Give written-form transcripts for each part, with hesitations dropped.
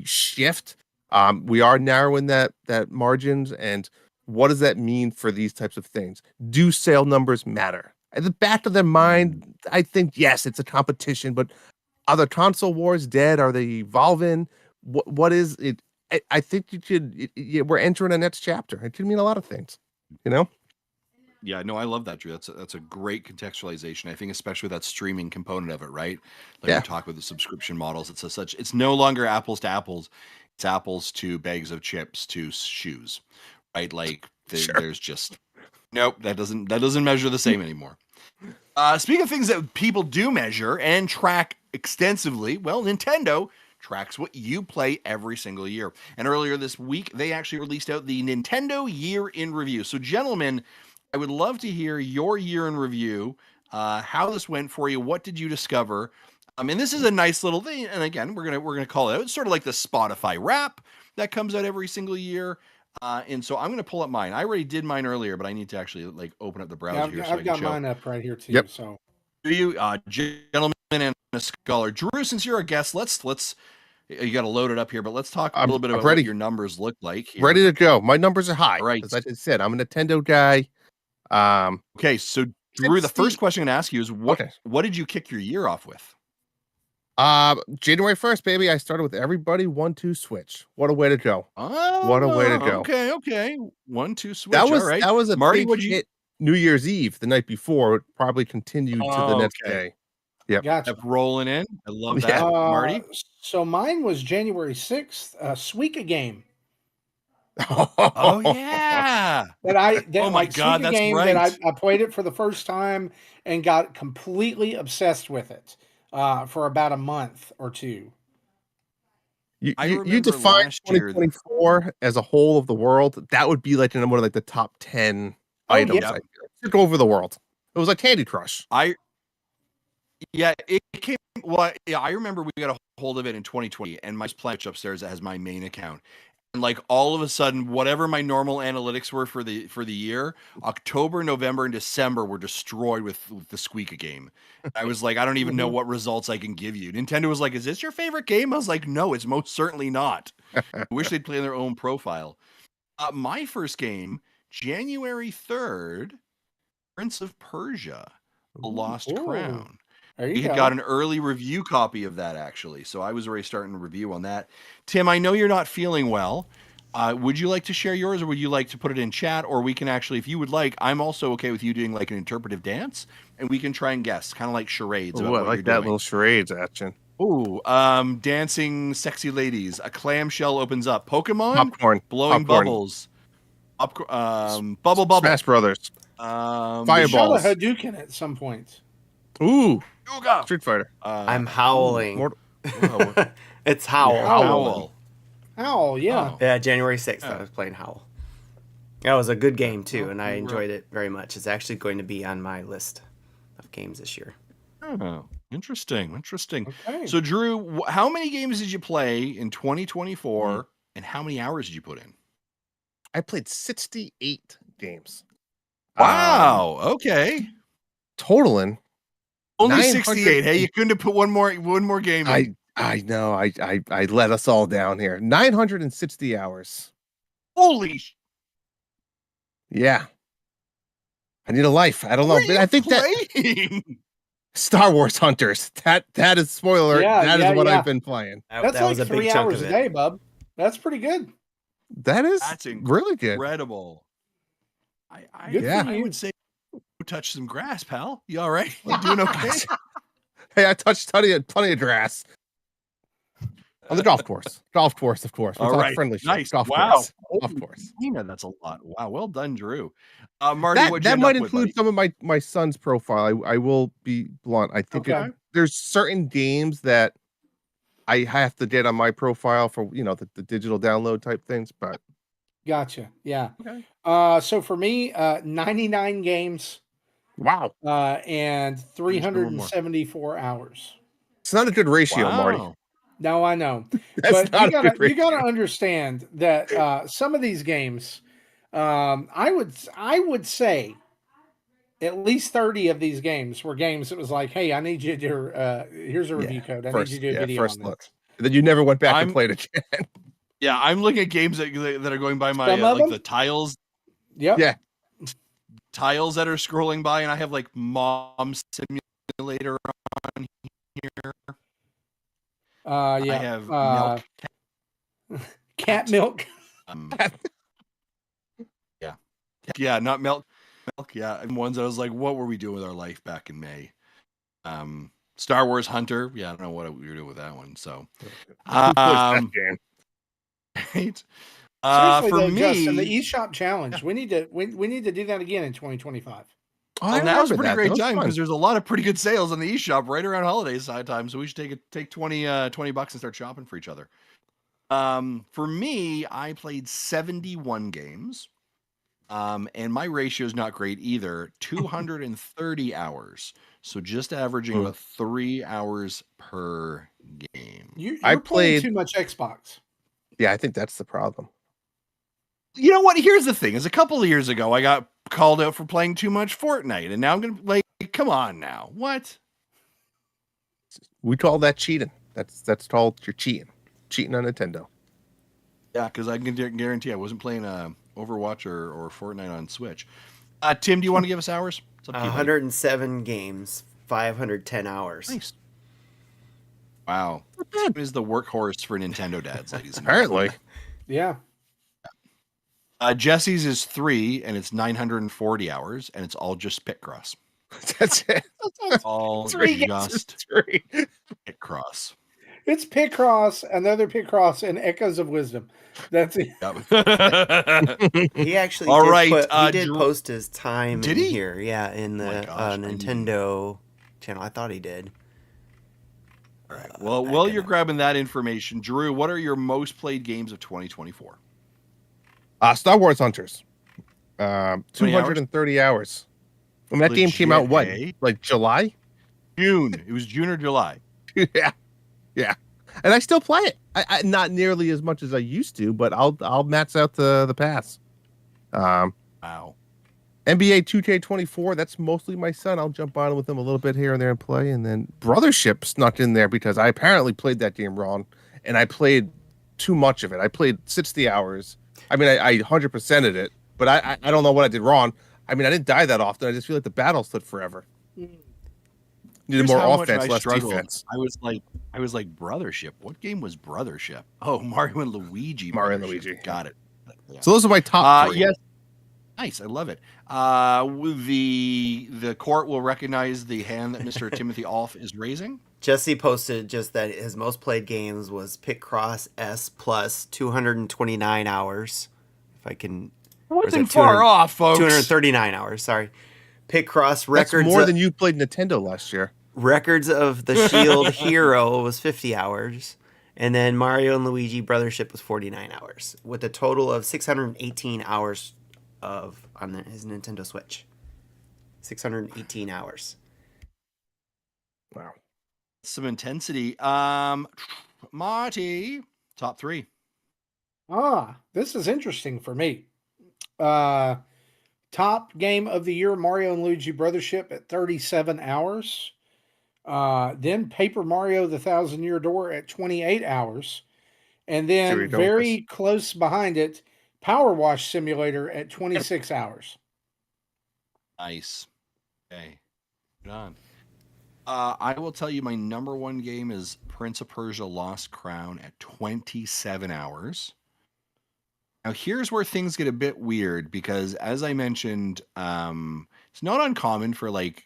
shift. We are narrowing that margins, and what does that mean for these types of things? Do sale numbers matter? At the back of their mind, I think yes, it's a competition, but are the console wars dead? Are they evolving? What is it? I think you should. We're entering a next chapter. It could mean a lot of things, you know. Yeah, no, I love that, Drew. That's a great contextualization. I think, especially with that streaming component of it, right? Like Yeah. we talk with the subscription models, it's no longer apples to apples. It's apples to bags of chips to shoes, right? Like Sure. there's just nope, that doesn't measure the same anymore. Speaking of things that people do measure and track extensively, well, Nintendo tracks what you play every single year. And earlier this week, they actually released out the Nintendo Year in Review. So, gentlemen, I would love to hear your year in review, how this went for you. What did you discover? And this is a nice little thing. And again, we're gonna call it out. It's sort of like the Spotify Wrap that comes out every single year. And so I'm gonna pull up mine. I already did mine earlier, but I need to actually like open up the browser here. I've got mine up right here too. Yep. So, do you, gentlemen and a scholar, Drew? Since you're a guest, let's you got to load it up here, but let's talk a little bit about what your numbers look like. Here. Ready to go. My numbers are high. Right. As I just said, I'm a Nintendo guy. Okay, so Drew, the first question I'm gonna ask you is what did you kick your year off with? January 1st, baby. I started with everybody 1-2 switch. What a way to go. Oh, what a way to go. Okay. 1-2 switch. That was all right. That was a Marty, big hit New Year's Eve the night before. It probably continued to the next day. Yep. Gotcha. Kept rolling in. I love that. Marty. So mine was January 6th, Suika game. Oh yeah. Oh my God, that's game right. That I played it for the first time and got completely obsessed with it for about a month or two. You define 2024 as a whole of the world. That would be like in one of like the top 10 items. Yeah. It took over the world. It was like Candy Crush. It came. Well, yeah, I remember we got a hold of it in 2020, and my Splash upstairs that has my main account. And like all of a sudden, whatever my normal analytics were for the year, October, November, and December were destroyed with the Squeaka game. I was like, I don't even know what results I can give you. Nintendo was like, "Is this your favorite game?" I was like, "No, it's most certainly not." I wish they'd play in their own profile. My first game, January 3rd, Prince of Persia, The Lost Crown. You got an early review copy of that, actually. So I was already starting a review on that. Tim, I know you're not feeling well. Would you like to share yours, or would you like to put it in chat? Or we can actually, if you would like, I'm also okay with you doing like an interpretive dance, and we can try and guess, kind of like charades. Ooh, I like that little charades action. Ooh, dancing sexy ladies. A clamshell opens up. Pokemon? Popcorn. Blowing bubbles. Bubble. Smash Brothers. Fireballs. Shot a Hadouken at some point. Ooh. Ooga. Street Fighter. I'm howling. It's Howl. Howl, yeah. Oh. Yeah, January 6th, I was playing Howl. That was a good game, too, and I enjoyed it very much. It's actually going to be on my list of games this year. Oh, interesting. Okay. So, Drew, how many games did you play in 2024, and how many hours did you put in? I played 68 games. Wow. Okay. Totaling. Only 68. Hey, you couldn't have put one more game in. I know. I let us all down here. 960 hours. Holy. Yeah. I need a life. I don't know. I think that Star Wars Hunters. That is spoiler. That is what I've been playing. That's like 3 hours a day, bub. That's pretty good. That's really good. Incredible. I would say touch some grass, pal. You all right? You doing okay? Hey, I touched plenty of grass. On the golf course. Of course. All right. Friendly nice. Golf wow. course. Golf course. That's a lot. Wow. Well done, Drew. Marty, that might include some of my son's profile. I will be blunt. I think there's certain games that I have to get on my profile for, the digital download type things, but. Gotcha. Yeah. Okay. So for me, 99 games. Wow. And 374 hours. It's not a good ratio, Marty. No, I know. But you gotta understand that some of these games, I would say at least 30 of these games were games that was like, hey, I need you to here's a review code. I need you to do a video on this. And then you never went back and played again. Yeah, I'm looking at games that are going by my Some of the tiles. Yep. Yeah. Tiles that are scrolling by, and I have like Mom Simulator on here. Yeah. I have milk. Cat milk. Yeah, not milk. Yeah, and ones I was like, what were we doing with our life back in May? Star Wars Hunter. Yeah, I don't know what we were doing with that one. So, That game. right. Seriously, For though, me, Justin, the eShop challenge. We need to do that again in 2025. Well, now's a pretty great time because there's a lot of pretty good sales on the eShop right around holiday time. So we should take 20 bucks and start shopping for each other. For me, I played 71 games. And my ratio is not great either. 230 hours. So just averaging about 3 hours per game. You're playing too much Xbox. Yeah, I think that's the problem. You know what? Here's the thing: is a couple of years ago, I got called out for playing too much Fortnite, and now I'm gonna come on now. What? We call that cheating. That's called you're cheating on Nintendo. Yeah, because I can guarantee I wasn't playing Overwatch or Fortnite on Switch. Tim, do you want to give us hours? 107 games, 510 hours. Nice. Wow. Tim is the workhorse for Nintendo dads, ladies and Apparently. Yeah. Jesse's is 3, and it's 940 hours, and it's all just Pitcross. That's it. All three just Pitcross. It's Picross, another Picross, and Echoes of Wisdom. That's it. He actually All did right, he did post his time did in he? here. Yeah, in the Nintendo channel. I thought he did. All right. Well, while you're grabbing that information, Drew, what are your most played games of 2024? Star Wars Hunters. 230 hours. I mean, that game came out what? Like July? June. It was June or July. Yeah. And I still play it. I not nearly as much as I used to, but I'll max out the pass. Wow. NBA 2K24, that's mostly my son. I'll jump on with him a little bit here and there and play. And then Brothership snuck in there because I apparently played that game wrong, and I played too much of it. I played 60 hours. I mean, I 100%ed it, but I don't know what I did wrong. I mean, I didn't die that often. I just feel like the battle took forever. Needed more offense, less defense. I was like, Brothership. What game was Brothership? Oh, Mario and Luigi. Mario and Luigi. Got it. Yeah. So those are my top 3. Yes. Nice. I love it. The court will recognize the hand that Mr. Timothy Alf is raising. Jesse posted just that his most played games was Pitcross S plus 229 hours. If I can. Wasn't far off, folks. 239 hours. Sorry. Pitcross records. That's more than you played Nintendo last year. Records of the Shield Hero was 50 hours. And then Mario and Luigi Brothership was 49 hours. With a total of 618 hours on his Nintendo Switch. 618 hours. Wow. Some intensity. Marty, top 3. This is interesting for me. Top game of the year, Mario and Luigi Brothership at 37 hours. Then Paper Mario: The Thousand Year Door at 28 hours. And then very close behind it, Power Wash Simulator at 26 hours. Nice. Okay. Good on. I will tell you my number 1 game is Prince of Persia: Lost Crown at 27 hours. Now, here's where things get a bit weird because, as I mentioned, it's not uncommon for like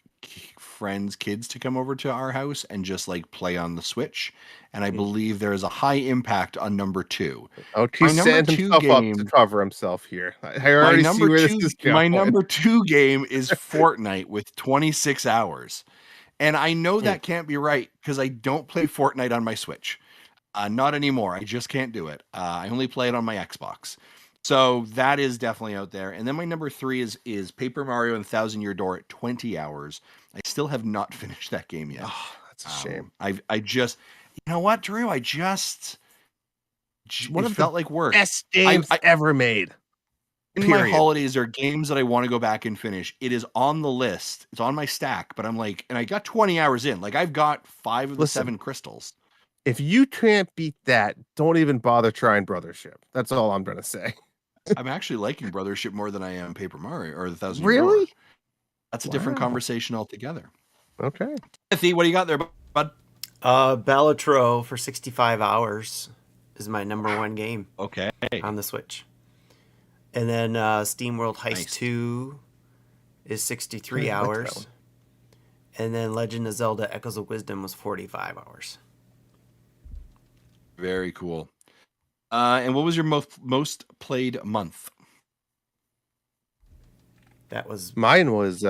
kids to come over to our house and just like play on the Switch. And I believe there is a high impact on number 2. Oh, he's setting himself up to cover himself here. I already see where this is going. My number 2 game is Fortnite with 26 hours. And I know that can't be right because I don't play Fortnite on my Switch. Not anymore. I just can't do it. I only play it on my Xbox. So that is definitely out there. And then my number 3 is Paper Mario and Thousand Year Door at 20 hours. I still have not finished that game yet. Oh, that's a shame. I just, you know what, Drew? It felt like work. Best games ever made. In my holidays, there are games that I want to go back and finish. It is on the list. It's on my stack, but I'm like, and I got 20 hours in. Like I've got 5 of the 7 crystals. If you can't beat that, don't even bother trying Brothership. That's all I'm gonna say. I'm actually liking Brothership more than I am Paper Mario or the Thousand Year Door. Really? That's a different conversation altogether. Okay. Timothy, what do you got there, bud? Balatro for 65 hours is my number one game. Okay. On the Switch. And then SteamWorld Heist 2 is 63 hours. And then Legend of Zelda Echoes of Wisdom was 45 hours. Very cool. And what was your most played month? Mine was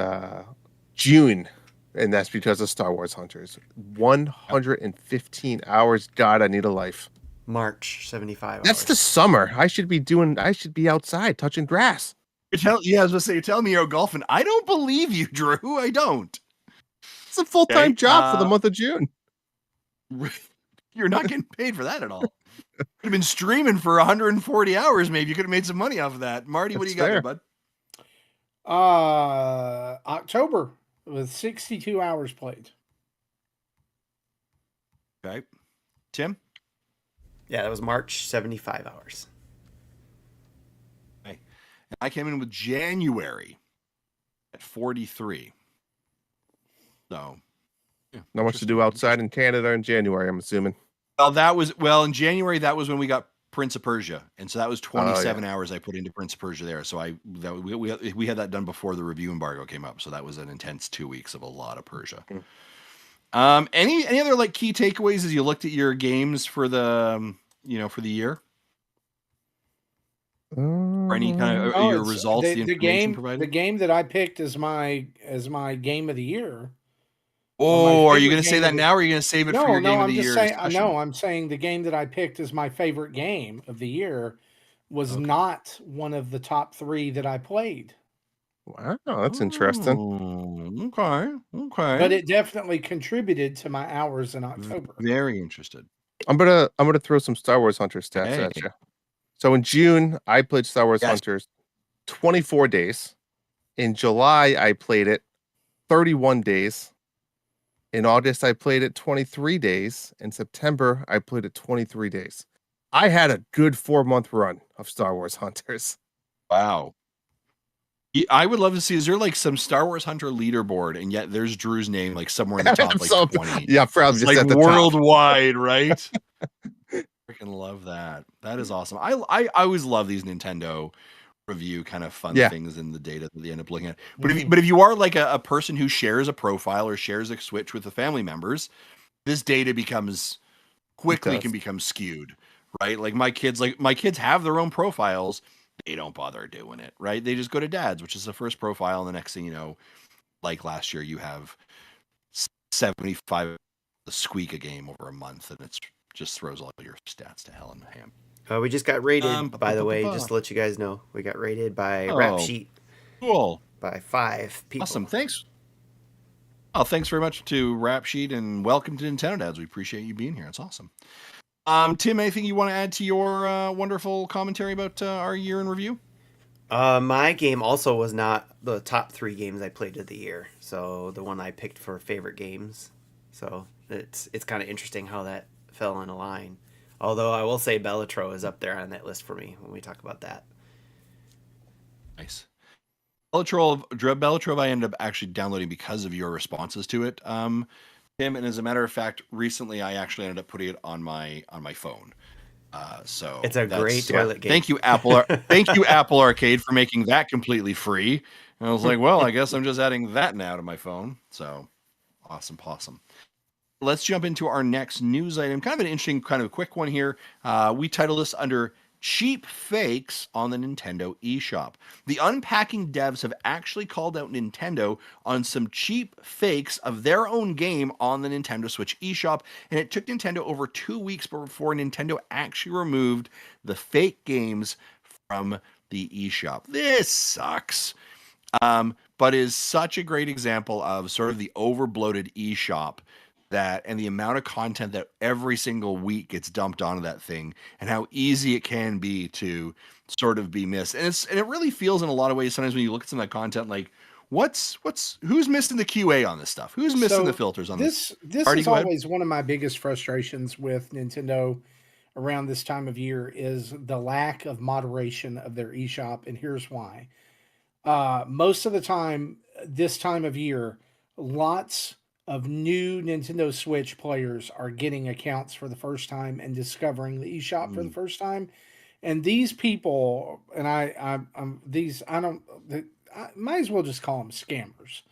June, and that's because of Star Wars Hunters. 115 hours. God, I need a life. March, 75 hours. That's the summer. I should be outside touching grass. I was going to say, you're telling me you're golfing. I don't believe you, Drew. I don't. It's a full-time job for the month of June. You're not getting paid for that at all. Could have been streaming for 140 hours. Maybe you could have made some money off of that. Marty, what do you got there, bud? October with 62 hours played. Okay. Tim? Yeah, that was March, 75 hours. Okay. I came in with January at 43. So, yeah, not much to do outside in Canada in January, I'm assuming. Well, in January, that was when we got Prince of Persia. And so that was 27 hours I put into Prince of Persia there. So we had that done before the review embargo came up. So that was an intense 2 weeks of a lot of Persia. Any other like key takeaways as you looked at your games for the for the year? Or any kind of your results? The game that I picked as my game of the year. Oh, are you going to say that now, or are you going to save it for your game of the year? I'm saying the game that I picked as my favorite game of the year was not one of the top 3 that I played. Wow, that's interesting. Okay. But it definitely contributed to my hours in October. Very interested. I'm gonna throw some Star Wars Hunters stats at you. So in June, I played Star Wars Hunters 24 days. In July, I played it 31 days. In August, I played it 23 days. In September, I played it 23 days. I had a good 4-month run of Star Wars Hunters. Wow. I would love to see, is there like some Star Wars Hunter leaderboard, and yet there's Drew's name like somewhere in the top, like 20. Yeah, probably just like at the worldwide, top. Right? Freaking love that. That is awesome. I always love these Nintendo review kind of fun things in the data that they end up looking at. But if you are like a person who shares a profile or shares a Switch with the family members, this data becomes can become skewed, right? Like my kids have their own profiles. They don't bother doing it, right? They just go to dad's, which is the first profile, and the next thing you know, like last year, you have 75 the squeak a game over a month, and it just throws all your stats to hell in the ham. We just got rated, by the way, just to let you guys know. We got rated by Rap Sheet. Cool. By 5 people. Awesome. Thanks. Oh, thanks very much to Rap Sheet, and welcome to Nintendo Dads. We appreciate you being here. It's awesome. Tim, anything you want to add to your wonderful commentary about our year in review? My game also was not the top 3 games I played of the year. So the one I picked for favorite games. So it's kind of interesting how that fell in a line. Although I will say Balatro is up there on that list for me when we talk about that. Nice. Balatro I ended up actually downloading because of your responses to it, Tim. And as a matter of fact, recently I actually ended up putting it on my phone. So it's a great toilet game. Thank you, Apple. Thank you, Apple Arcade, for making that completely free. And I was like, well, I guess I'm just adding that now to my phone. So awesome, possum. Let's jump into our next news item. Kind of an interesting, kind of a quick one here. We title this under Cheap Fakes on the Nintendo eShop. The Unpacking devs have actually called out Nintendo on some cheap fakes of their own game on the Nintendo Switch eShop, and it took Nintendo over 2 weeks before Nintendo actually removed the fake games from the eShop. This sucks. But is such a great example of sort of the over-bloated eShop and the amount of content that every single week gets dumped onto that thing, and how easy it can be to sort of be missed. And it really feels in a lot of ways sometimes when you look at some of that content like, who's missing the QA on this stuff? Who's missing the filters on this? This Artie, is go ahead. always one of my biggest frustrations with Nintendo around this time of year is the lack of moderation of their eShop, and here's why. Most of the time, this time of year, lots of new Nintendo Switch players are getting accounts for the first time and discovering the eShop for the first time. And these people, and I might as well just call them scammers,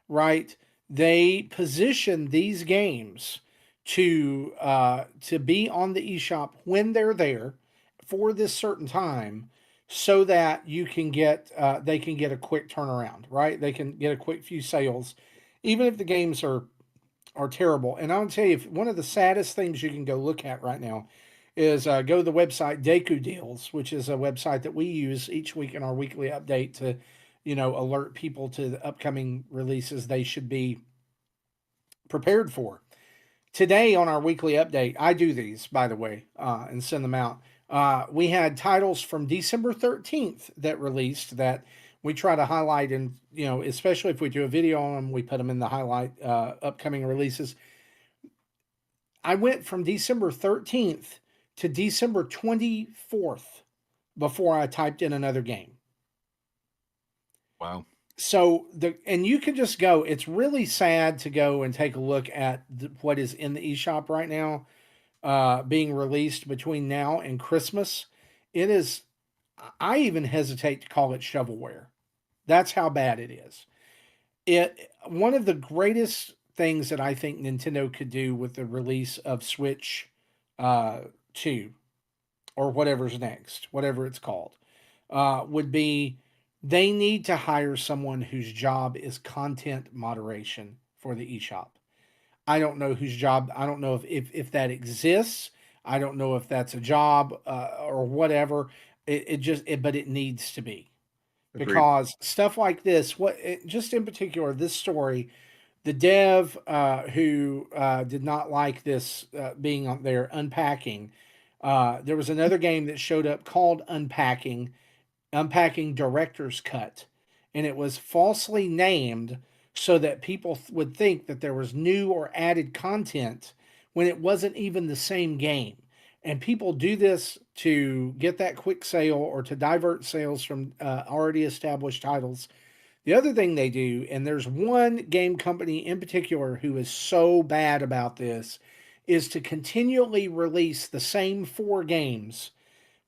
right? They position these games to be on the eShop when they're there for this certain time, so that you can get they can get a quick turnaround, right? They can get a quick few sales, even if the games are terrible. And I'll tell you, one of the saddest things you can go look at right now is go to the website Deku Deals, which is a website that we use each week in our weekly update to, alert people to the upcoming releases they should be prepared for. Today on our weekly update, I do these, by the way, and send them out. We had titles from December 13th that released that we try to highlight, and especially if we do a video on them, we put them in the highlight upcoming releases. I went from December 13th to December 24th before I typed in another game. Wow. So and you can just go. It's really sad to go and take a look at what is in the eShop right now, being released between now and Christmas. It is. I even hesitate to call it shovelware. That's how bad it is. One of the greatest things that I think Nintendo could do with the release of Switch 2 or whatever's next, whatever it's called, would be they need to hire someone whose job is content moderation for the eShop. I don't know whose job. I don't know if that exists. I don't know if that's a job or whatever. But it needs to be. Agreed. Because stuff like this, just in particular, this story, the dev who did not like this being on there unpacking. There was another game that showed up called Unpacking Director's Cut, and it was falsely named so that people would think that there was new or added content when it wasn't even the same game. And people do this to get that quick sale or to divert sales from already established titles. The other thing they do, and there's one game company in particular who is so bad about this, is to continually release the same 4 games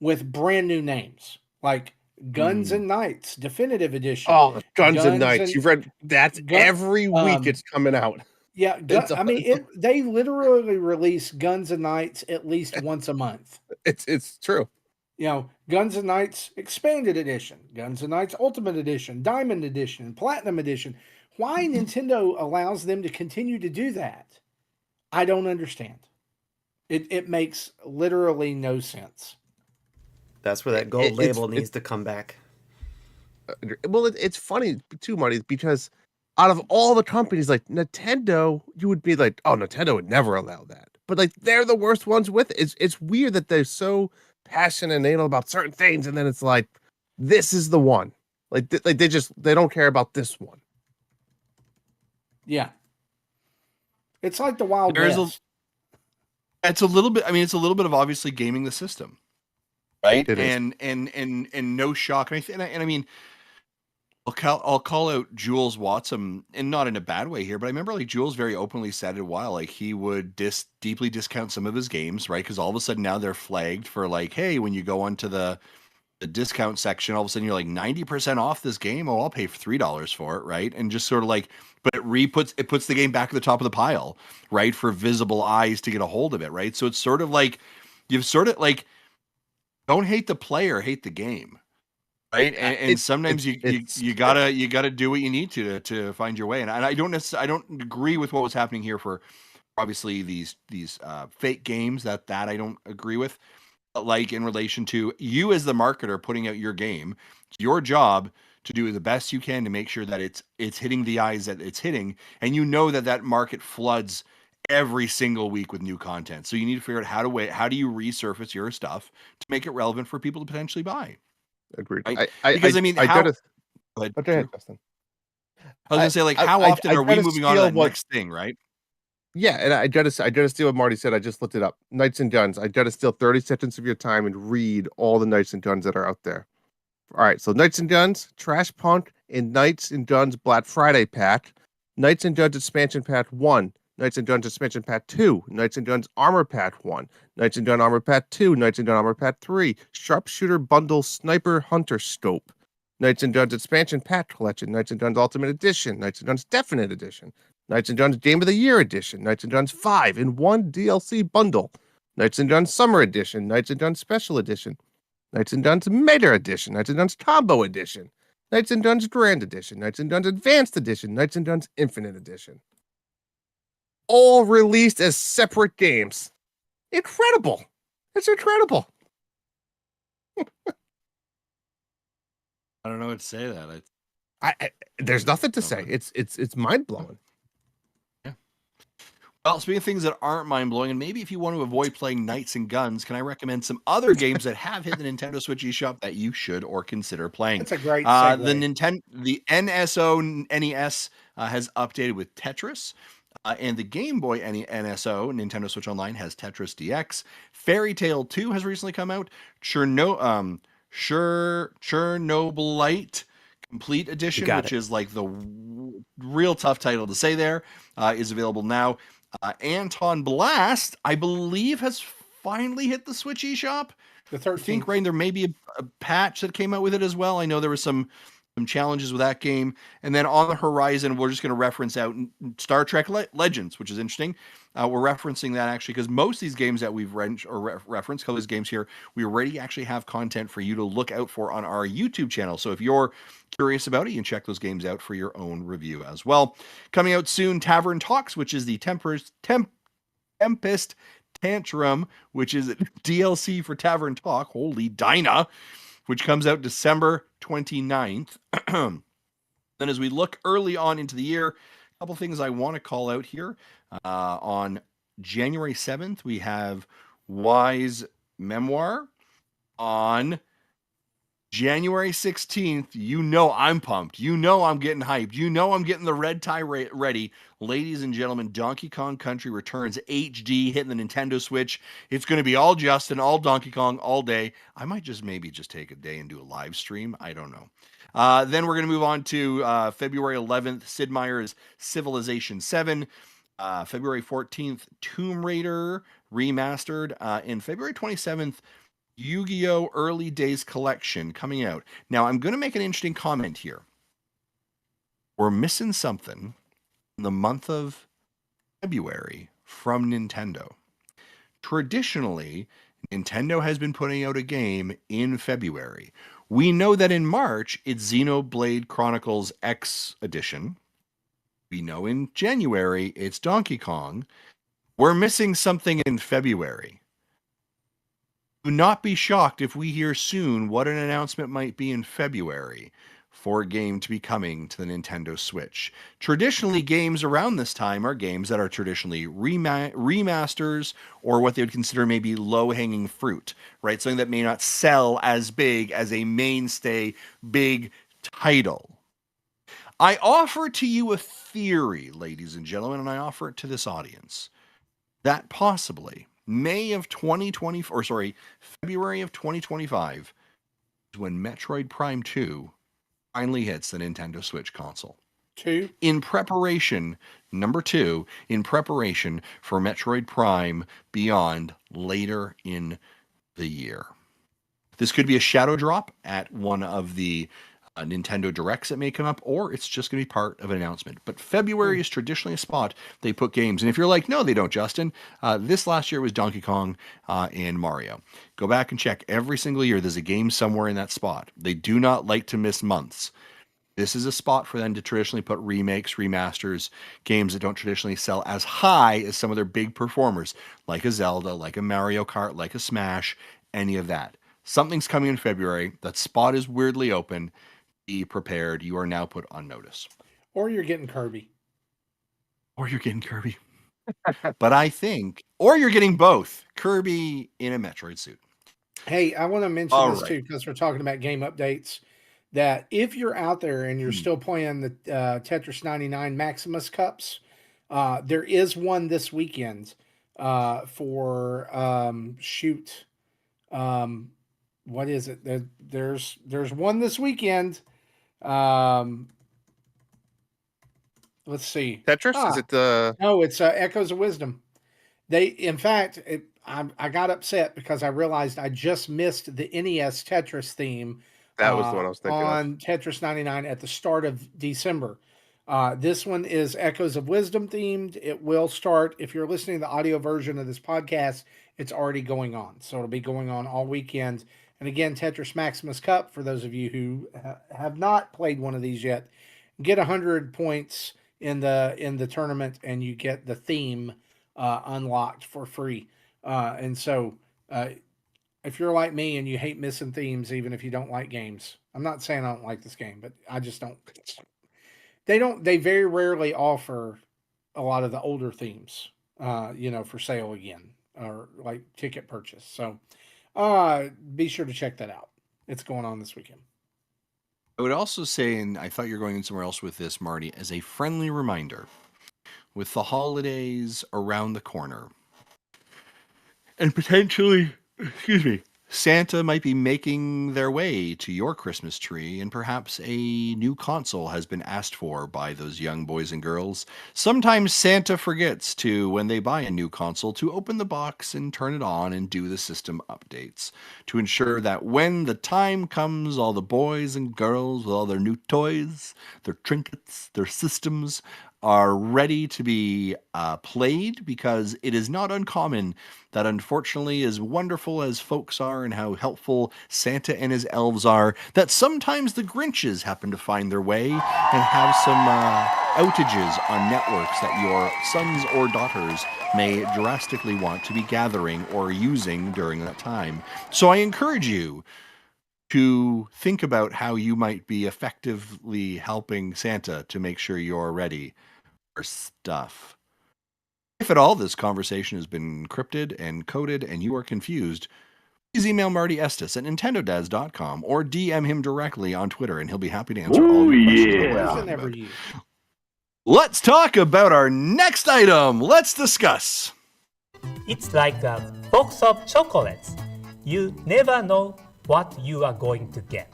with brand new names, like Guns and Knights Definitive Edition. Oh, Guns and Knights. You've read that's every week it's coming out. Yeah, they literally release Guns and Knights at least once a month. It's true. Guns and Knights Expanded Edition, Guns and Knights Ultimate Edition, Diamond Edition, Platinum Edition. Why Nintendo allows them to continue to do that, I don't understand. It makes literally no sense. That's where that gold label needs to come back. Well, it's funny too, Marty, because out of all the companies, like Nintendo, you would be like, oh, Nintendo would never allow that. But like they're the worst ones with it. It's weird that they're so passionate and anal about certain things, and then it's like, this is the one. Like they don't care about this one. Yeah. It's like the Wild West. It's a little bit. I mean, it's a little bit of obviously gaming the system, right? It is. And no shock. And I mean, I'll call out Jules Watson, and not in a bad way here, but I remember like Jules very openly said a while like he would deeply discount some of his games, right? Because all of a sudden now they're flagged for like, hey, when you go onto the discount section, all of a sudden you're like 90% off this game. Oh, I'll pay $3 for it, right? And just sort of like, but it puts the game back at the top of the pile, right? For visible eyes to get a hold of it, right? So it's sort of like you've sort of like don't hate the player, hate the game. Right. And sometimes you gotta do what you need to find your way. And I don't agree with what was happening here for obviously these fake games that I don't agree with. But like in relation to you as the marketer putting out your game, it's your job to do the best you can to make sure that it's hitting the eyes that it's hitting. And that market floods every single week with new content. So you need to figure out how do you resurface your stuff to make it relevant for people to potentially buy. Agreed. Right? Because I mean, go ahead, Justin. I was gonna say, like, how often are we moving on to that next thing, right? Yeah, and I gotta steal what Marty said. I just looked it up. Knights and Guns. I gotta steal 30 seconds of your time and read all the Knights and Guns that are out there. All right, so Knights and Guns, Trash Punk, and Knights and Guns Black Friday pack, Knights and Guns expansion pack 1, Knights and Guns expansion pack 2, Knights and Guns armor pack 1, Knights and Guns armor pack 2, Knights and Guns armor pack 3, Sharpshooter bundle sniper hunter scope, Knights and Guns expansion pack collection, Knights and Guns ultimate edition, Knights and Guns definite edition, Knights and Guns Game of the Year edition, Knights and Guns 5 in 1 DLC bundle, Knights and Guns Summer edition, Knights and Guns Special edition, Knights and Guns Meta edition, Knights and Guns Combo edition, Knights and Guns Grand edition, Knights and Guns Advanced edition, Knights and Guns Infinite edition. All released as separate games. Incredible. It's incredible. I don't know what to say to that. There's nothing to say. It's mind blowing. Yeah. Well, speaking of things that aren't mind blowing, and maybe if you want to avoid playing Knights and Guns, can I recommend some other games that have hit the Nintendo Switch eShop that you should or consider playing? That's a great segue. The NES has updated with Tetris. And the Game Boy NSO, Nintendo Switch Online, has Tetris DX. Fairy Tail 2 has recently come out. Chernobylite Complete Edition, which is like the real tough title to say there, is available now. Anton Blast, I believe, has finally hit the Switch eShop. The 13th. I think, Rain, there may be a patch that came out with it as well. I know there was some challenges with that game. And then on the horizon, we're just going to reference out Star Trek Legends, which is interesting. We're referencing that actually because most of these games that we've referenced, a couple of these games here, we already actually have content for you to look out for on our YouTube channel. So if you're curious about it, you can check those games out for your own review as well. Coming out soon, Tavern Talks, which is the Tempest Tantrum, which is DLC for Tavern Talk. Holy Dinah! Which comes out December 29th. Then as we look early on into the year, a couple things I want to call out here. On January 7th, we have Wise Memoir. On January 16th, you know I'm pumped. You know I'm getting hyped. You know I'm getting the red tie ready. Ladies and gentlemen, Donkey Kong Country Returns HD hitting the Nintendo Switch. It's going to be all Justin, all Donkey Kong, all day. I might maybe take a day and do a live stream. I don't know. Then we're going to move on to February 11th, Sid Meier's Civilization 7. February 14th, Tomb Raider Remastered. And February 27th, Yu-Gi-Oh! Early Days Collection coming out. Now, I'm going to make an interesting comment here. We're missing something in the month of February from Nintendo. Traditionally, Nintendo has been putting out a game in February. We know that in March, it's Xenoblade Chronicles X Edition. We know in January, it's Donkey Kong. We're missing something in February. Do not be shocked if we hear soon what an announcement might be in February for a game to be coming to the Nintendo Switch. Traditionally, games around this time are games that are traditionally remasters or what they would consider maybe low-hanging fruit, right? Something that may not sell as big as a mainstay big title. I offer to you a theory, ladies and gentlemen, and I offer it to this audience, that possibly February of 2025 is when Metroid Prime 2 finally hits the Nintendo Switch console. In preparation for Metroid Prime Beyond later in the year. This could be a shadow drop at one of the Nintendo Directs that may come up, or it's just going to be part of an announcement. But February is traditionally a spot they put games. And if you're like, no, they don't, Justin, this last year was Donkey Kong and Mario. Go back and check. Every single year, there's a game somewhere in that spot. They do not like to miss months. This is a spot for them to traditionally put remakes, remasters, games that don't traditionally sell as high as some of their big performers, like a Zelda, like a Mario Kart, like a Smash, any of that. Something's coming in February. That spot is weirdly open. Be prepared. You are now put on notice. Or you're getting Kirby. But I think, or you're getting both. Kirby in a Metroid suit. Hey, I want to mention this too, because we're talking about game updates. that if you're out there and you're still playing the Tetris 99 Maximus Cups, there is one this weekend for what is it? There's one this weekend. Let's see. Tetris? Is it the? No, it's Echoes of Wisdom. In fact, I got upset because I realized I just missed the NES Tetris theme. That was the one I was thinking on Tetris 99 at the start of December. This one is Echoes of Wisdom themed. It will start, if you're listening to the audio version of this podcast, it's already going on. So it'll be going on all weekend. And again, Tetris Maximus Cup, for those of you who have not played one of these yet, get 100 points in the tournament and you get the theme unlocked for free. And so if you're like me and you hate missing themes, even if you don't like games, I'm not saying I don't like this game, but I just don't. They very rarely offer a lot of the older themes, for sale again or like ticket purchase. So be sure to check that out. It's going on this weekend. I would also say, and I thought you were going somewhere else with this, Marty, as a friendly reminder, with the holidays around the corner, and potentially, Santa might be making their way to your Christmas tree, and perhaps a new console has been asked for by those young boys and girls. Sometimes Santa forgets to, when they buy a new console, to open the box and turn it on and do the system updates to ensure that when the time comes, all the boys and girls with all their new toys, their trinkets, their systems are ready to be played, because it is not uncommon that, unfortunately, as wonderful as folks are and how helpful Santa and his elves are, that sometimes the Grinches happen to find their way and have some outages on networks that your sons or daughters may drastically want to be gathering or using during that time. So I encourage you to think about how you might be effectively helping Santa to make sure you're ready for stuff. If at all this conversation has been encrypted and coded and you are confused, please email Marty Estes at nintendodads.com or DM him directly on Twitter, and he'll be happy to answer all your questions. Let's talk about our next item. Let's discuss. It's like a box of chocolates. You never know what you are going to get.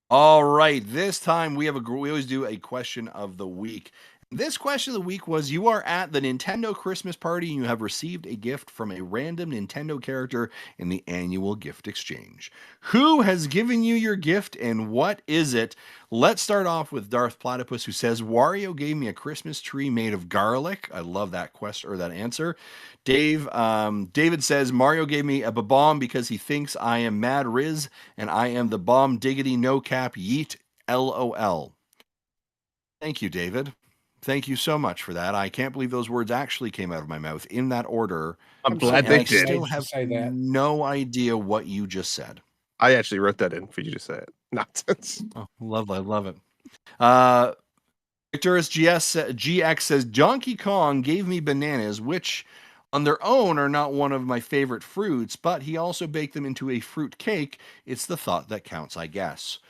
All right, this time we always do a question of the week. This question of the week was: you are at the Nintendo Christmas party and you have received a gift from a random Nintendo character in the annual gift exchange. Who has given you your gift and what is it? Let's start off with Darth Platypus, who says, Wario gave me a Christmas tree made of garlic. I love that question or that answer. David says, Mario gave me a bomb because he thinks I am Mad Riz and I am the bomb diggity no cap yeet LOL. Thank you, David. Thank you so much for that. I can't believe those words actually came out of my mouth in that order. I'm glad they did. I still have no idea what you just said. I actually wrote that in for you to say it. Nonsense. Oh, lovely. I love it. Victorus GX says, Donkey Kong gave me bananas, which on their own are not one of my favorite fruits, but he also baked them into a fruit cake. It's the thought that counts, I guess.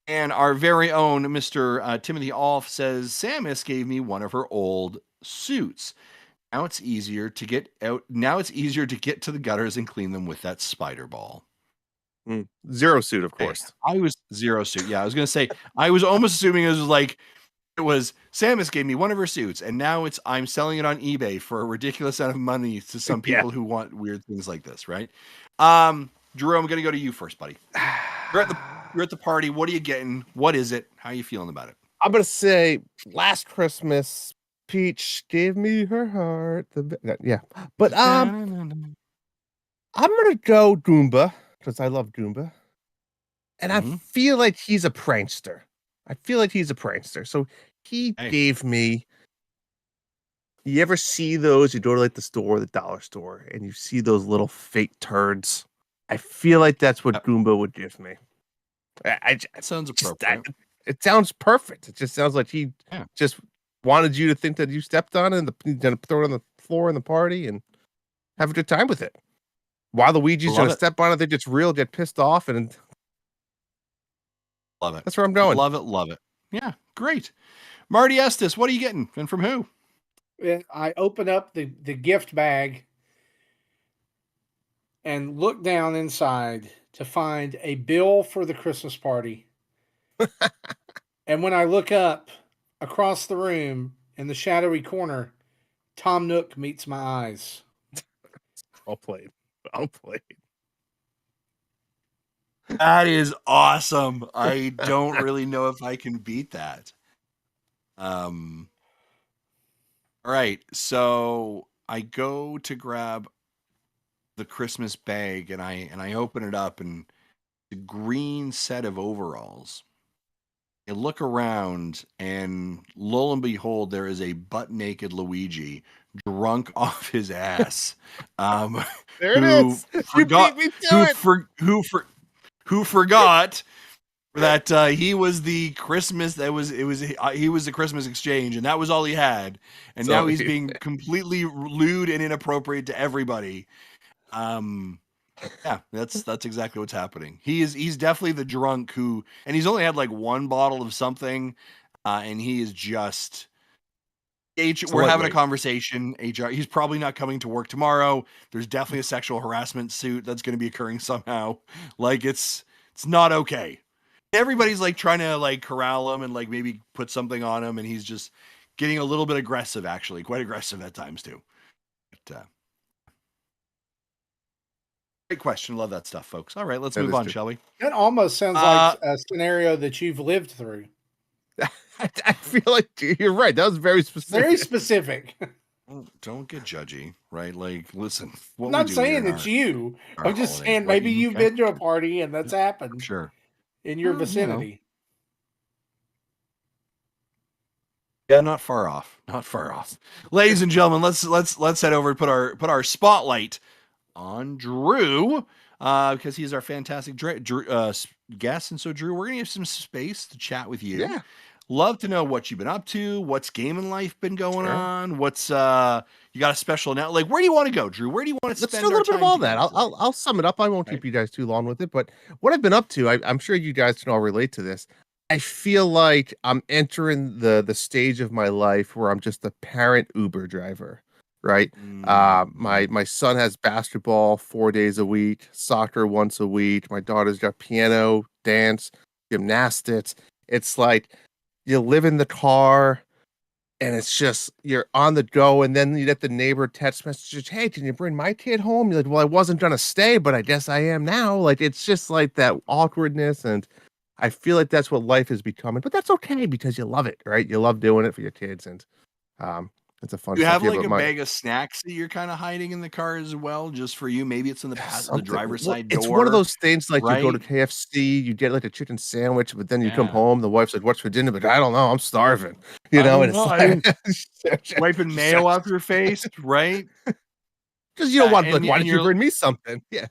And our very own Mr. Timothy Alf says, Samus gave me one of her old suits. Now it's easier to get out. Now it's easier to get to the gutters and clean them with that spider ball. Zero suit, of course. I was Zero Suit. Yeah, I was going to say, I was almost assuming it was Samus gave me one of her suits, and now I'm selling it on eBay for a ridiculous amount of money to some people who want weird things like this, right? Drew, I'm going to go to you first, buddy. You're at the party. What are you getting? What is it? How are you feeling about it? I'm going to say last Christmas, Peach gave me her heart. But I'm going to go Goomba because I love Goomba. And I feel like he's a prankster. So he gave me. You ever see those? You go to the dollar store, and you see those little fake turds. I feel like that's what Goomba would give me. That sounds appropriate. It sounds perfect. It just sounds like he just wanted you to think that you stepped on it and he's going to throw it on the floor in the party and have a good time with it. While Luigi's going to step on it, they just get pissed off and Love it. That's where I'm going. Love it. Love it. Yeah, great. Marty Estes, what are you getting and from who? I open up the gift bag and look down inside to find a bill for the Christmas party. And when I look up across the room in the shadowy corner, Tom Nook meets my eyes. I'll play. I'll play. That is awesome. I don't really know if I can beat that. All right. So I go to grab the Christmas bag and I open it up, and the green set of overalls. I look around, and lo and behold, there is a butt naked Luigi drunk off his ass. There it who is. Forgot, You beat me to it. who forgot that he was the Christmas he was the Christmas exchange, and that was all he had, and now he's being completely lewd and inappropriate to everybody. Yeah, that's exactly what's happening. He's definitely the drunk and he's only had like one bottle of something, and he is just we're having a conversation. HR, he's probably not coming to work tomorrow. There's definitely a sexual harassment suit that's going to be occurring somehow. Like it's not okay. Everybody's like trying to like corral him and like maybe put something on him, and he's just getting a little bit aggressive, actually, quite aggressive at times too. But, great question. Love that stuff, folks. All right, let's move on, shall we? That almost sounds like a scenario that you've lived through. I feel like you're right. That was very specific. Very specific. Don't get judgy, right? Like, listen. I'm not saying it's you. I'm just saying maybe you've been to a party and that's happened. Sure. In your vicinity. Yeah, not far off. Not far off. Ladies and gentlemen, let's head over and put our spotlight on Drew, because he's our fantastic guest. And so, Drew, we're gonna have some space to chat with you. Yeah. Love to know what you've been up to, what's gaming life been going on, what's you got a special now. Like, where do you want to go, Drew? Where do you want to spend? Let's do a little bit of all that. I'll sum it up. I won't keep you guys too long with it, but what I've been up to, I'm sure you guys can all relate to this. I feel like I'm entering the stage of my life where I'm just a parent Uber driver, right? My son has basketball 4 days a week, soccer once a week. My daughter's got piano, dance, gymnastics. It's like you live in the car and it's just you're on the go, and then you get the neighbor text message, hey, can you bring my kid home? You're like, well, I wasn't gonna stay, but I guess I am now. Like, it's just like that awkwardness, and I feel like that's what life is becoming, but that's okay because you love it, right? You love doing it for your kids, and it's a fun. You have like a bag of snacks that you're kind of hiding in the car as well, just for you. Maybe it's in the driver's side door. It's one of those things like right? You go to KFC, you get like a chicken sandwich, but then you come home, the wife's like, "What's for dinner?" But I don't know, I'm starving. You know, and it's like wiping mayo off your face, right? Because you don't want like, why did you bring me something? Yeah.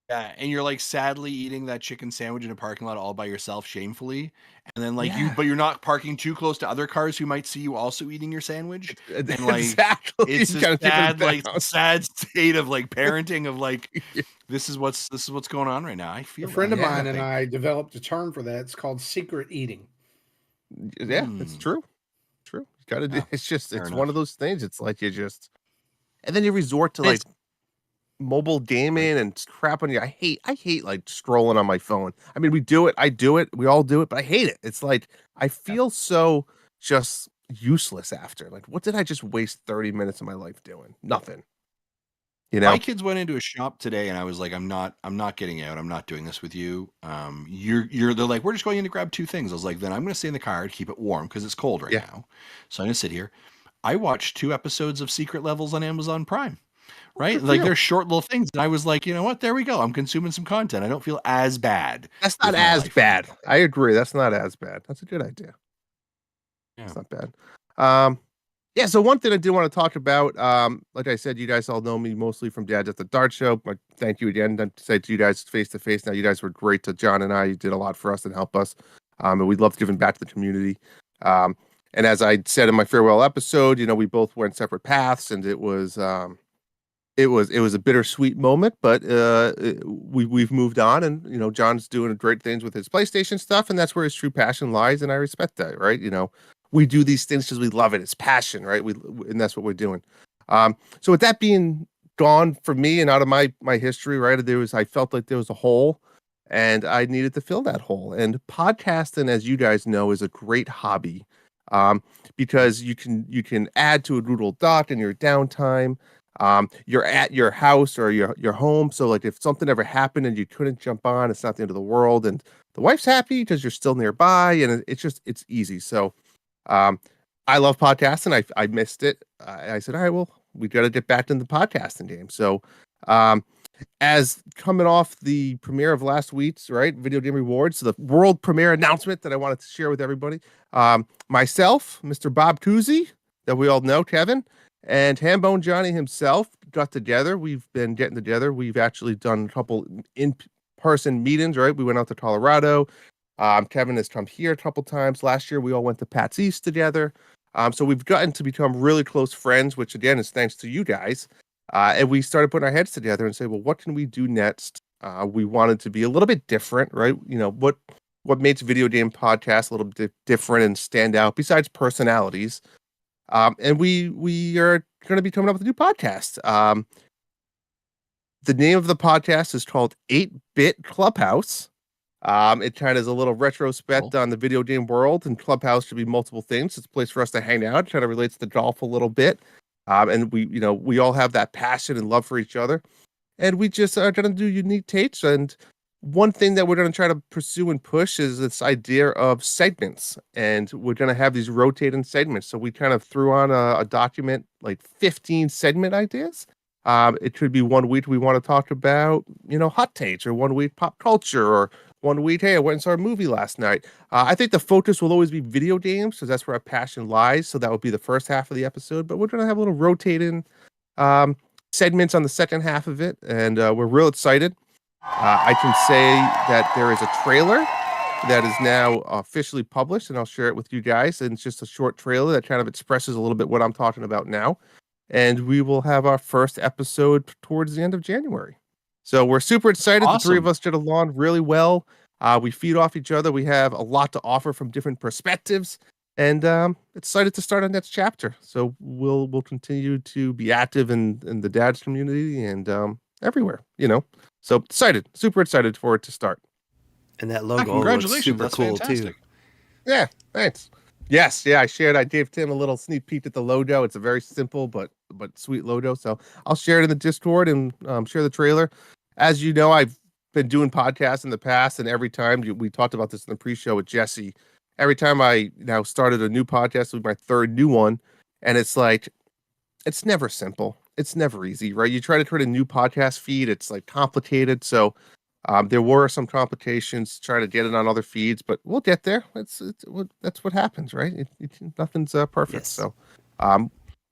Yeah, and you're like sadly eating that chicken sandwich in a parking lot all by yourself, shamefully, and then like but you're not parking too close to other cars who might see you also eating your sandwich. And like exactly, it's a sad state of like parenting of like this is what's going on right now. I feel a friend of mine and I developed a term for that. It's called secret eating. Yeah, it's true. True. You gotta do. It's just it's one of those things. It's like you just, and then you resort to like mobile gaming and crap on you. I hate like scrolling on my phone. I mean, we do it. I do it. We all do it, but I hate it. It's like I feel so just useless after. Like, what did I just waste 30 minutes of my life doing? Nothing. You know, my kids went into a shop today, and I was like, I'm not getting out. I'm not doing this with you. They're like, we're just going in to grab two things. I was like, then I'm going to stay in the car to keep it warm because it's cold right now. So I'm going to sit here. I watched 2 episodes of Secret Levels on Amazon Prime. Right? Like they're short little things. And I was like, you know what? There we go. I'm consuming some content. I don't feel as bad. That's not as bad. I agree. That's not as bad. That's a good idea. Yeah. It's not bad. Yeah, so one thing I do want to talk about, like I said, you guys all know me mostly from Dads at the Dart Show. But thank you again to say to you guys face to face. Now, you guys were great to John and I. You did a lot for us and help us. And we loved giving back to the community. And as I said in my farewell episode, you know, we both went separate paths, and it was it was a bittersweet moment, but we've moved on, and John's doing great things with his PlayStation stuff, and that's where his true passion lies, and I respect that, right? We do these things because we love it. It's passion, right? And that's what we're doing. So with that being gone for me and out of my history, right? I felt like there was a hole, and I needed to fill that hole. And podcasting, as you guys know, is a great hobby, because you can add to a Google Doc in your downtime. You're at your house or your home, so like if something ever happened and you couldn't jump on, it's not the end of the world, and the wife's happy because you're still nearby, and it's easy. So I love podcasting. I missed it. I said, all right, well, we got to get back into the podcasting game. So as coming off the premiere of last week's Video Game Rewards, the world premiere announcement that I wanted to share with everybody, myself, Mr. Bob Cousy, that we all know, Kevin, and Hambone Johnny himself got together. We've been getting together. We've actually done a couple in-person meetings, right? We went out to Colorado. Kevin has come here a couple times. Last year, we all went to Pat's East together. So we've gotten to become really close friends, which again is thanks to you guys. And we started putting our heads together and say, well, what can we do next? We wanted to be a little bit different, right? What makes video game podcasts a little bit different and stand out besides personalities? And we are going to be coming up with a new podcast. The name of the podcast is called 8-Bit Clubhouse. It kind of is a little retrospect on the video game world, and Clubhouse should be multiple things. It's a place for us to hang out. It kind of relates to golf a little bit. And we all have that passion and love for each other. And we just are going to do unique takes. And one thing that we're going to try to pursue and push is this idea of segments. And we're going to have these rotating segments. So we kind of threw on a document, like 15 segment ideas. It could be 1 week we want to talk about, hot takes, or 1 week pop culture, or 1 week, hey, I went and saw a movie last night. I think the focus will always be video games, because that's where our passion lies. So that would be the first half of the episode. But we're going to have a little rotating segments on the second half of it. And we're real excited. I can say that there is a trailer that is now officially published, and I'll share it with you guys. And it's just a short trailer that kind of expresses a little bit what I'm talking about now. And we will have our first episode towards the end of January. So we're super excited. Awesome. The three of us get along really well. We feed off each other. We have a lot to offer from different perspectives, and excited to start our next chapter. So we'll continue to be active in the dads community and everywhere, So excited, super excited for it to start. And that logo looks super cool too. Yeah, thanks. Yes, yeah, I gave Tim a little sneak peek at the logo. It's a very simple but sweet logo. So I'll share it in the Discord and share the trailer. As you know, I've been doing podcasts in the past, and every time we talked about this in the pre-show with Jesse, every time I now started a new podcast, with my third new one, and it's like, it's never simple. It's never easy, right? You try to create a new podcast feed, it's like complicated. So there were some complications trying to get it on other feeds, but we'll get there. That's what happens, right? Nothing's perfect. Yes. So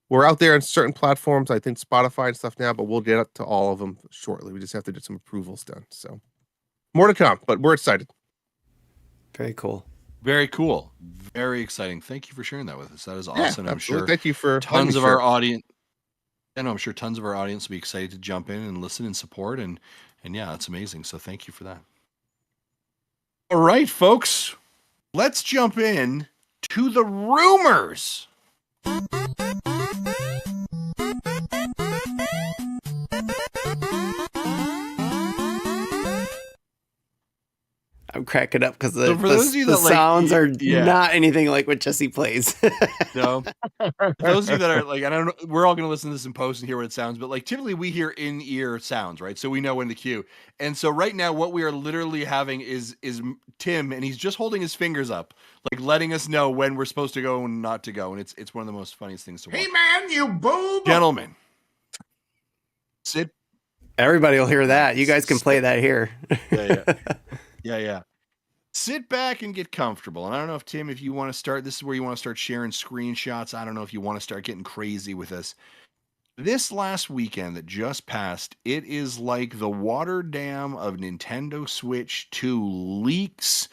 we're out there on certain platforms, I think Spotify and stuff now, but we'll get up to all of them shortly. We just have to get some approvals done. So more to come, but we're excited. Very cool. Very cool. Very exciting. Thank you for sharing that with us. That is awesome. Yeah, I'm sure. Thank you for tons of our audience. And I'm sure tons of our audience will be excited to jump in and listen and support. And yeah, it's amazing. So thank you for that. All right, folks, let's jump in to the rumors. I'm cracking up because the sounds are not anything like what Jesse plays. No. For those of you that are like, I don't know, we're all going to listen to this in post and hear what it sounds, but like typically we hear in-ear sounds, right? So we know when to cue. And so right now what we are literally having is Tim, and he's just holding his fingers up, like letting us know when we're supposed to go and not to go. And it's one of the most funniest things to watch. Hey man, you boob! Gentlemen, sit. Everybody will hear that. You guys can play that here. Yeah. Sit back and get comfortable. And I don't know if, Tim, if you want to start, this is where you want to start sharing screenshots. I don't know if you want to start getting crazy with us. This last weekend that just passed, it is like the water dam of Nintendo Switch 2 leaks,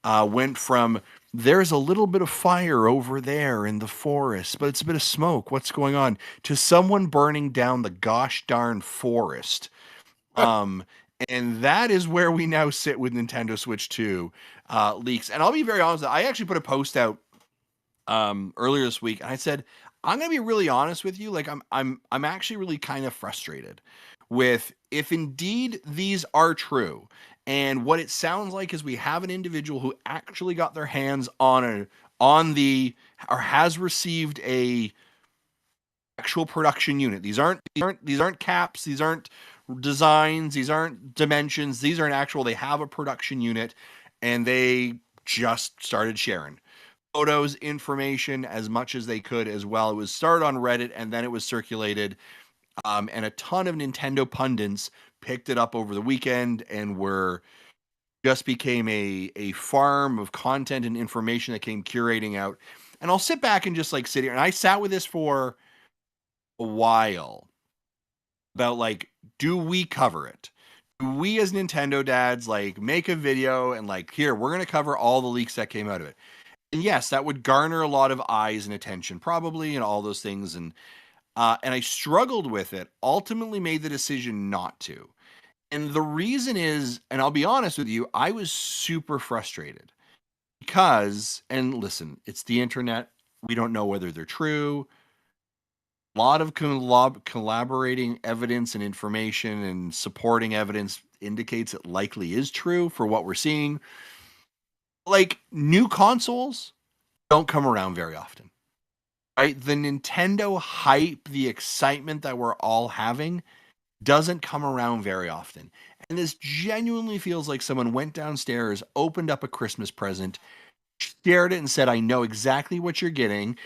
went from there's a little bit of fire over there in the forest, but it's a bit of smoke. What's going on? To someone burning down the gosh darn forest. And that is where we now sit with Nintendo Switch 2 leaks. And I'll be very honest, I actually put a post out earlier this week, and I said, I'm gonna be really honest with you. Like I'm actually really kind of frustrated with if indeed these are true. And what it sounds like is we have an individual who actually got their hands on or has received a actual production unit. These aren't caps, these aren't designs, these aren't dimensions, these are an actual, they have a production unit, and they just started sharing photos, information as much as they could as well. It was started on Reddit, and then it was circulated, and a ton of Nintendo pundits picked it up over the weekend and just became a farm of content and information that came curating out. And I'll sit back and just like sit here, and I sat with this for a while about like, do we cover it? Do we as Nintendo dads like make a video and like, here, we're going to cover all the leaks that came out of it? And yes, that would garner a lot of eyes and attention, probably, and all those things. And I struggled with it, ultimately made the decision not to. And the reason is, and I'll be honest with you, I was super frustrated because, and listen, it's the internet. We don't know whether they're true. A lot of collaborating evidence and information and supporting evidence indicates it likely is true for what we're seeing. Like, new consoles don't come around very often, right? The Nintendo hype, the excitement that we're all having doesn't come around very often. And this genuinely feels like someone went downstairs, opened up a Christmas present, shared it and said, I know exactly what you're getting.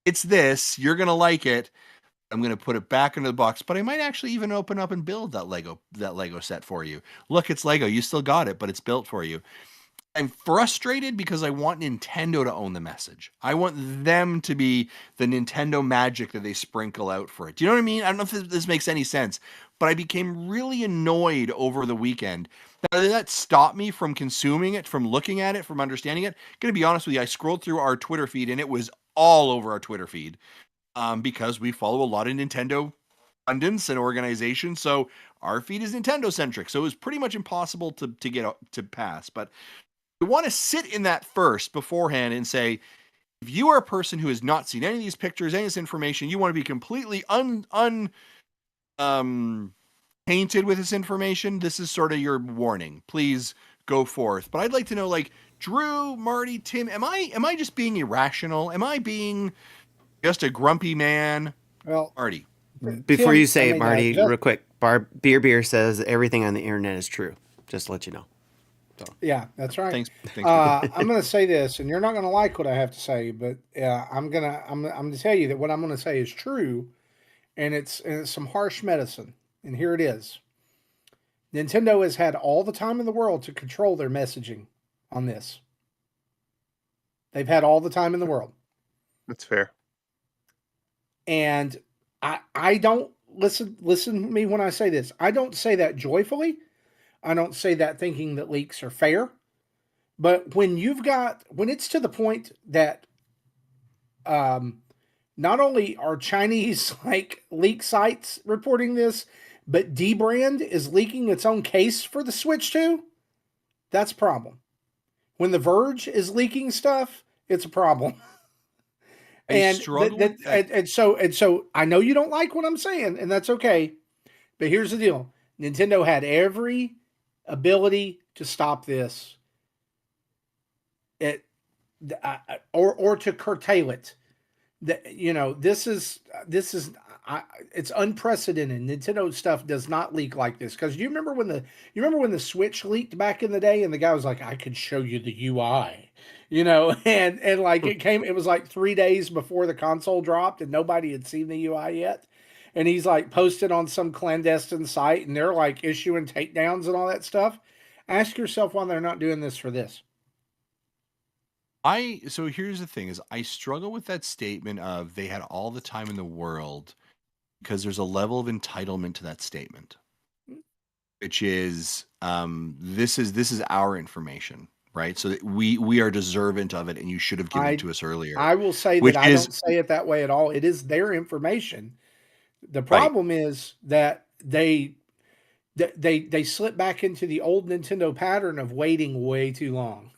It's this, you're going to like it. I'm going to put it back into the box, but I might actually even open up and build that Lego set for you. Look, it's Lego. You still got it, but it's built for you. I'm frustrated because I want Nintendo to own the message. I want them to be the Nintendo magic that they sprinkle out for it. Do you know what I mean? I don't know if this makes any sense, but I became really annoyed over the weekend. Now, did that stop me from consuming it, from looking at it, from understanding it? I'm going to be honest with you, I scrolled through our Twitter feed and it was all over our Twitter feed because we follow a lot of Nintendo pundits and organizations. So our feed is Nintendo centric. So it was pretty much impossible to get to pass. But I want to sit in that first beforehand and say, if you are a person who has not seen any of these pictures, any of this information, you want to be completely tainted with this information, this is sort of your warning. Please go forth. But I'd like to know, like, Drew, Marty, Tim, am I just being irrational? Am I being just a grumpy man? Well, Marty. Before you say it, Marty, real quick, Beer says everything on the internet is true. Just to let you know. So. Yeah, that's right. Thanks. I'm going to say this, and you're not going to like what I have to say, but I'm going to tell you that what I'm going to say is true, and it's some harsh medicine. And here it is. Nintendo has had all the time in the world to control their messaging on this. They've had all the time in the world. That's fair. And I don't listen to me when I say this. I don't say that joyfully. I don't say that thinking that leaks are fair. But when it's to the point that not only are Chinese like leak sites reporting this, but Dbrand is leaking its own case for the Switch 2, that's a problem. When The Verge is leaking stuff, it's a problem. And so I know you don't like what I'm saying, and that's okay. But here's the deal: Nintendo had every ability to stop this, or to curtail it. This is it's unprecedented. Nintendo stuff does not leak like this, because you remember when the Switch leaked back in the day, and the guy was like, "I could show you the UI," and like it was like 3 days before the console dropped, and nobody had seen the UI yet. And he's like posted on some clandestine site, and they're like issuing takedowns and all that stuff. Ask yourself why they're not doing this for this. So here's the thing: is I struggle with that statement of they had all the time in the world, because there's a level of entitlement to that statement, which is this is our information. right? So that we are deserving of it, and you should have given it to us earlier. I will say which that I is, don't say it that way at all. It is their information. The right. problem is that they slip back into the old Nintendo pattern of waiting way too long.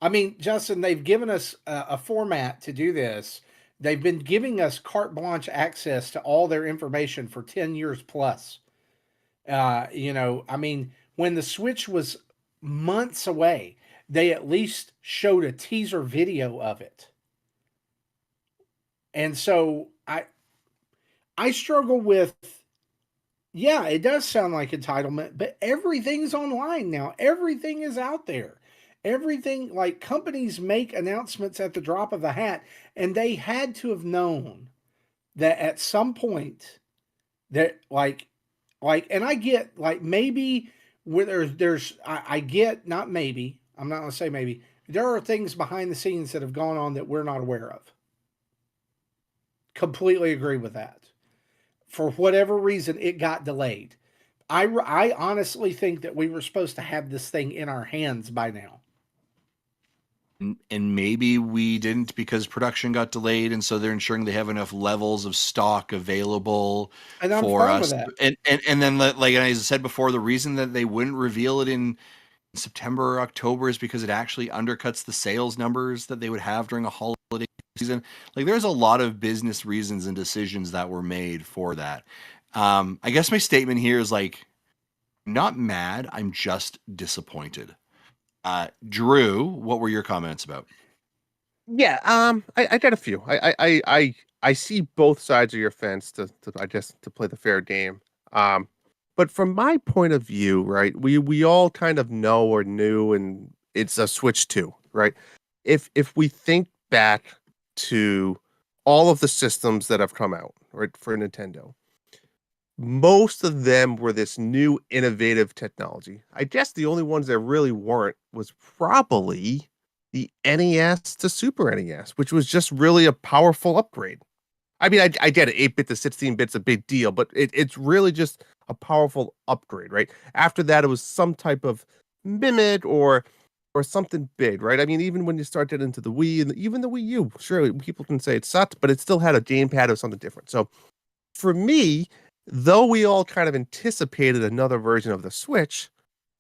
I mean, Justin, they've given us a format to do this. They've been giving us carte blanche access to all their information for 10 years plus. You know, I mean, when the Switch was months away, they at least showed a teaser video of it. And so I struggle with, yeah, it does sound like entitlement, but everything's online now. Everything is out there. Everything, like, companies make announcements at the drop of a hat, and they had to have known that at some point that like, and I get, like, maybe where I get, not maybe, I'm not going to say maybe, there are things behind the scenes that have gone on that we're not aware of. Completely agree with that. For whatever reason, it got delayed. I honestly think that we were supposed to have this thing in our hands by now. And maybe we didn't because production got delayed, and so they're ensuring they have enough levels of stock available for us. And then, like as I said before, the reason that they wouldn't reveal it in September or October is because it actually undercuts the sales numbers that they would have during a holiday season. Like, there's a lot of business reasons and decisions that were made for that. I guess my statement here is, like, I'm not mad, I'm just disappointed. Drew, what were your comments about? Yeah, I got a few. I see both sides of your fence to I guess to play the fair game. But from my point of view, right, we all kind of know or knew, and it's a Switch 2, right? If we think back to all of the systems that have come out, right, for Nintendo, most of them were this new innovative technology. I guess the only ones that really weren't was probably the NES to Super NES, which was just really a powerful upgrade. I mean, I get it, 8-bit to 16-bit's a big deal, but it's really just a powerful upgrade, right? After that, it was some type of mimic or something big, right? I mean, even when you start getting into the Wii and even the Wii U, sure, people can say it sucked, but it still had a gamepad or something different. So for me, though we all kind of anticipated another version of the Switch,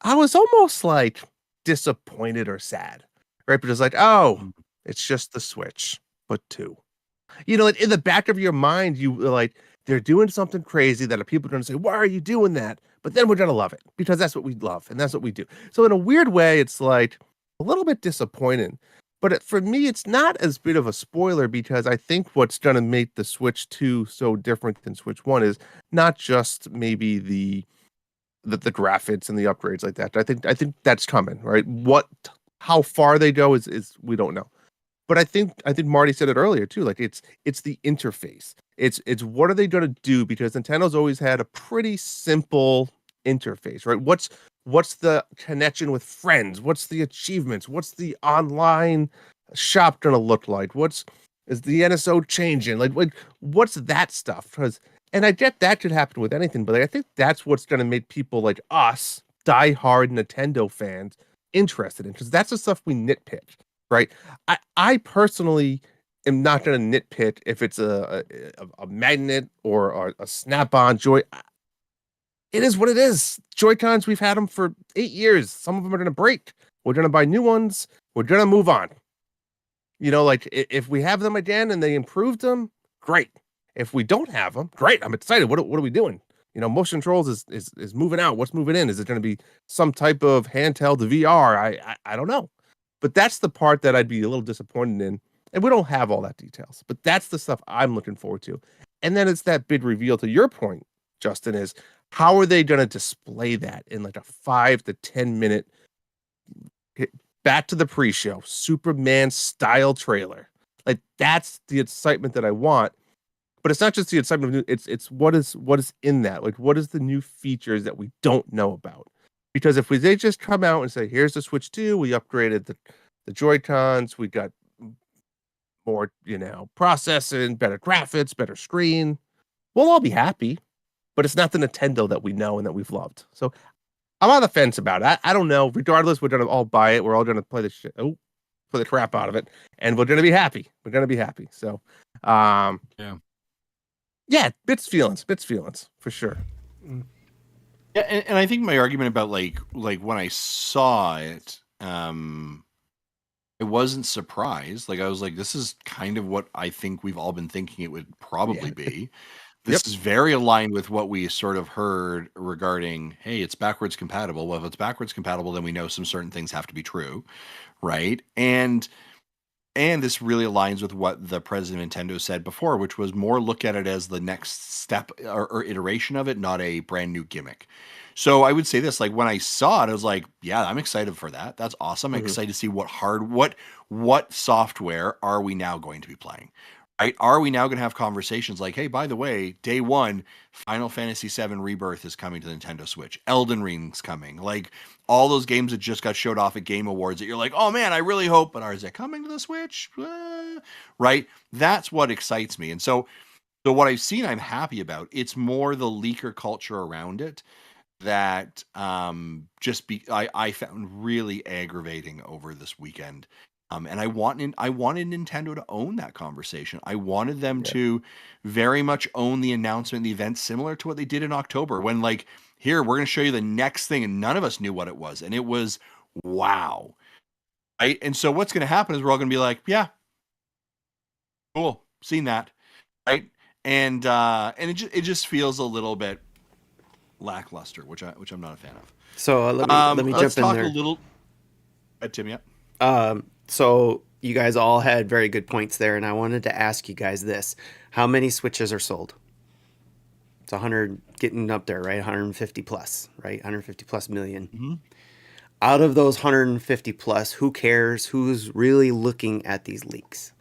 I was almost like disappointed or sad, right? Because like, oh, it's just the Switch, but 2. You know, like in the back of your mind, you like, they're doing something crazy that people are going to say, why are you doing that? But then we're going to love it because that's what we love and that's what we do. So in a weird way, it's like a little bit disappointing. But for me, it's not as big of a spoiler because I think what's going to make the Switch 2 so different than Switch 1 is not just maybe the graphics and the upgrades like that. I think that's coming, right? How far they go is we don't know. But I think Marty said it earlier too. Like it's the interface. It's what are they going to do? Because Nintendo's always had a pretty simple interface, right? What's the connection with friends? What's the achievements? What's the online shop going to look like? Is the NSO changing? Like what's that stuff? And I get that could happen with anything, but like, I think that's what's going to make people like us, diehard Nintendo fans, interested in, because that's the stuff we nitpick, right? I personally am not going to nitpick if it's a magnet or a snap-on joy. It is what it is. Joy-Cons, we've had them for 8 years. Some of them are going to break. We're going to buy new ones. We're going to move on. You know, like if we have them again and they improved them, great. If we don't have them, great. I'm excited. What are we doing? You know, motion controls is moving out. What's moving in? Is it going to be some type of handheld VR? I don't know. But that's the part that I'd be a little disappointed in. And we don't have all that details. But that's the stuff I'm looking forward to. And then it's that big reveal, to your point, Justin, is how are they going to display that in like a 5 to 10 minute back to the pre-show Superman style trailer? Like that's the excitement that I want. But it's not just the excitement. It's what is in that. Like what is the new features that we don't know about? Because if they just come out and say, here's the Switch 2, we upgraded the Joy-Cons, we got more, processing, better graphics, better screen, we'll all be happy. But it's not the Nintendo that we know and that we've loved. So I'm on the fence about it. I don't know. Regardless, we're gonna all buy it. We're all gonna play the shit. Oh, play the crap out of it, and we're gonna be happy. We're gonna be happy. So, yeah, bits feelings for sure. Yeah, and I think my argument about like when I saw it, I wasn't surprised. Like I was like, this is kind of what I think we've all been thinking it would probably be. This is very aligned with what we sort of heard regarding, hey, it's backwards compatible. Well, if it's backwards compatible, then we know some certain things have to be true, right? And this really aligns with what the president of Nintendo said before, which was more look at it as the next step or iteration of it, not a brand new gimmick. So I would say this, like when I saw it, I was like, yeah, I'm excited for that. That's awesome. I'm excited to see what software are we now going to be playing? Right? Are we now going to have conversations like, hey, by the way, day one, Final Fantasy VII Rebirth is coming to the Nintendo Switch. Elden Ring's coming. Like all those games that just got showed off at Game Awards that you're like, oh man, I really hope, but is it coming to the Switch? Right? That's what excites me. And so what I've seen, I'm happy about. It's more the leaker culture around it that I found really aggravating over this weekend. And I wanted Nintendo to own that conversation. I wanted them to very much own the announcement, the event, similar to what they did in October when like, here, we're going to show you the next thing. And none of us knew what it was. And it was, wow. Right. And so what's going to happen is we're all going to be like, yeah, cool. Seen that. Right. And it just feels a little bit lackluster, which I'm not a fan of. So let me jump in there. A little. Tim, yeah. So you guys all had very good points there, and I wanted to ask you guys this: how many Switches are sold? It's 100, getting up there, right? 150 plus, right? 150 plus million. Mm-hmm. Out of those 150 plus, who cares? Who's really looking at these leaks?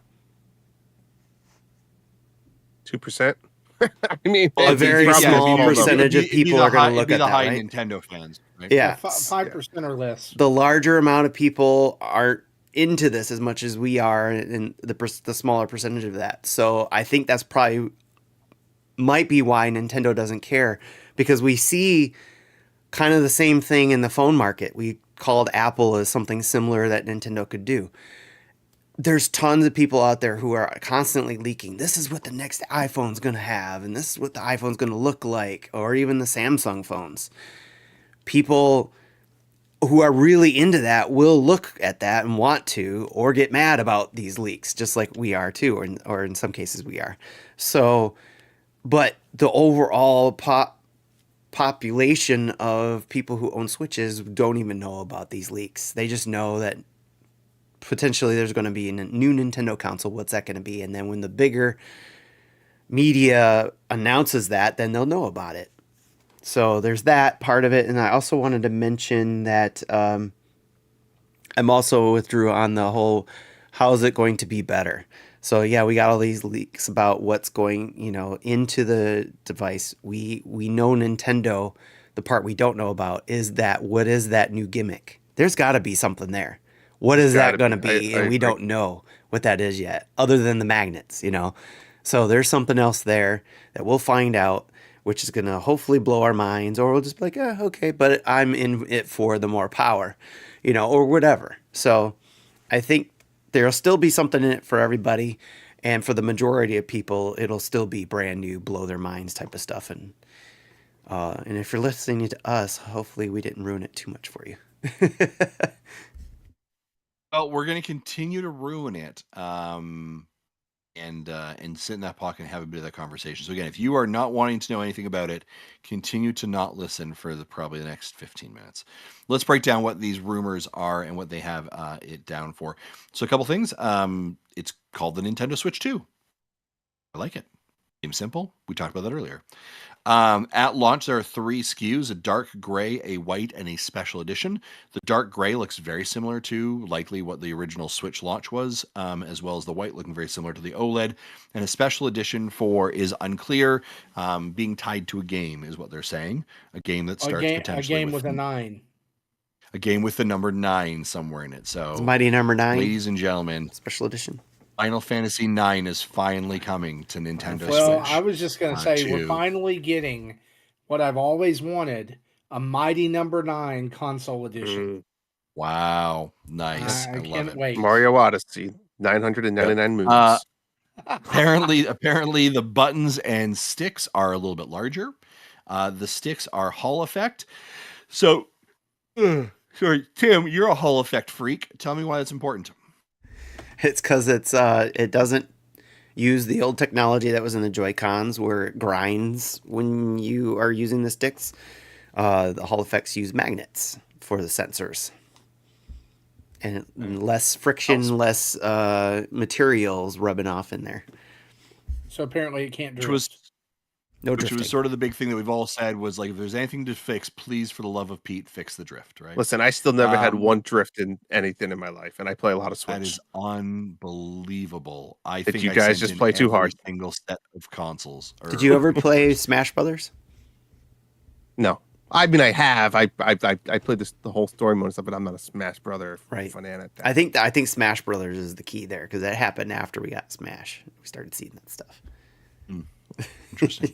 2%. I mean, a very small percentage of people are going to look at that, high right? Nintendo fans, right? Yeah, 5% or less. The larger amount of people aren't into this as much as we are, and the smaller percentage of that. So I think that's probably might be why Nintendo doesn't care, because we see kind of the same thing in the phone market. We called Apple as something similar that Nintendo could do. There's tons of people out there who are constantly leaking, this is what the next iPhone's going to have, and this is what the iPhone's going to look like, or even the Samsung phones. People who are really into that will look at that and want to, or get mad about these leaks, just like we are too, or in some cases we are. So, but the overall population of people who own Switches don't even know about these leaks. They just know that potentially there's going to be a new Nintendo console. What's that going to be? And then when the bigger media announces that, then they'll know about it. So there's that part of it. And I also wanted to mention that I'm also withdrew on the whole, how is it going to be better? So yeah, we got all these leaks about what's going, into the device. We know Nintendo. The part we don't know about is that what is that new gimmick? There's got to be something there. What is that going to be? And we don't know what that is yet, other than the magnets, So there's something else there that we'll find out, which is going to hopefully blow our minds, or we'll just be like, okay, but I'm in it for the more power, or whatever. So I think there'll still be something in it for everybody. And for the majority of people, it'll still be brand new, blow their minds type of stuff. And if you're listening to us, hopefully we didn't ruin it too much for you. Well, we're going to continue to ruin it. And sit in that pocket and have a bit of that conversation. So again, if you are not wanting to know anything about it, continue to not listen for probably the next 15 minutes. Let's break down what these rumors are and what they have it down for. So a couple things. It's called the Nintendo Switch 2. I like it. Seems simple. We talked about that earlier. At launch, there are 3 SKUs, a dark gray, a white, and a special edition. The dark gray looks very similar to likely what the original Switch launch was, as well as the white looking very similar to the OLED. And a special edition is unclear, being tied to a game is what they're saying. A game that starts potentially a game with a 9. A game with the number 9 somewhere in it. So it's Mighty Number 9. Ladies and gentlemen. Special edition. Final Fantasy IX is finally coming to Nintendo Switch. Well, I was just going to say, we're finally getting what I've always wanted, a Mighty Number 9 console edition. Wow, nice. I love can't it. wait. Mario Odyssey, 999 moons. Apparently, the buttons and sticks are a little bit larger. The sticks are Hall effect. So, sorry, Tim, you're a Hall effect freak. Tell me why that's important. It's because it doesn't use the old technology that was in the Joy-Cons where it grinds when you are using the sticks. The Hall effects use magnets for the sensors. And less friction, less materials rubbing off in there. So apparently it can't drift. Which was sort of the big thing that we've all said was like, if there's anything to fix, please, for the love of Pete, fix the drift, right? Listen, I still never had one drift in anything in my life, and I play a lot of Switch. That is unbelievable. I Did think you I guys sent just in play too hard? every single set of consoles. Did you ever play Smash Brothers? No. I mean, I have. I played the whole story mode and stuff, but I'm not a Smash Brother fanatic. I think Smash Brothers is the key there because that happened after we got Smash. We started seeing that stuff. Interesting.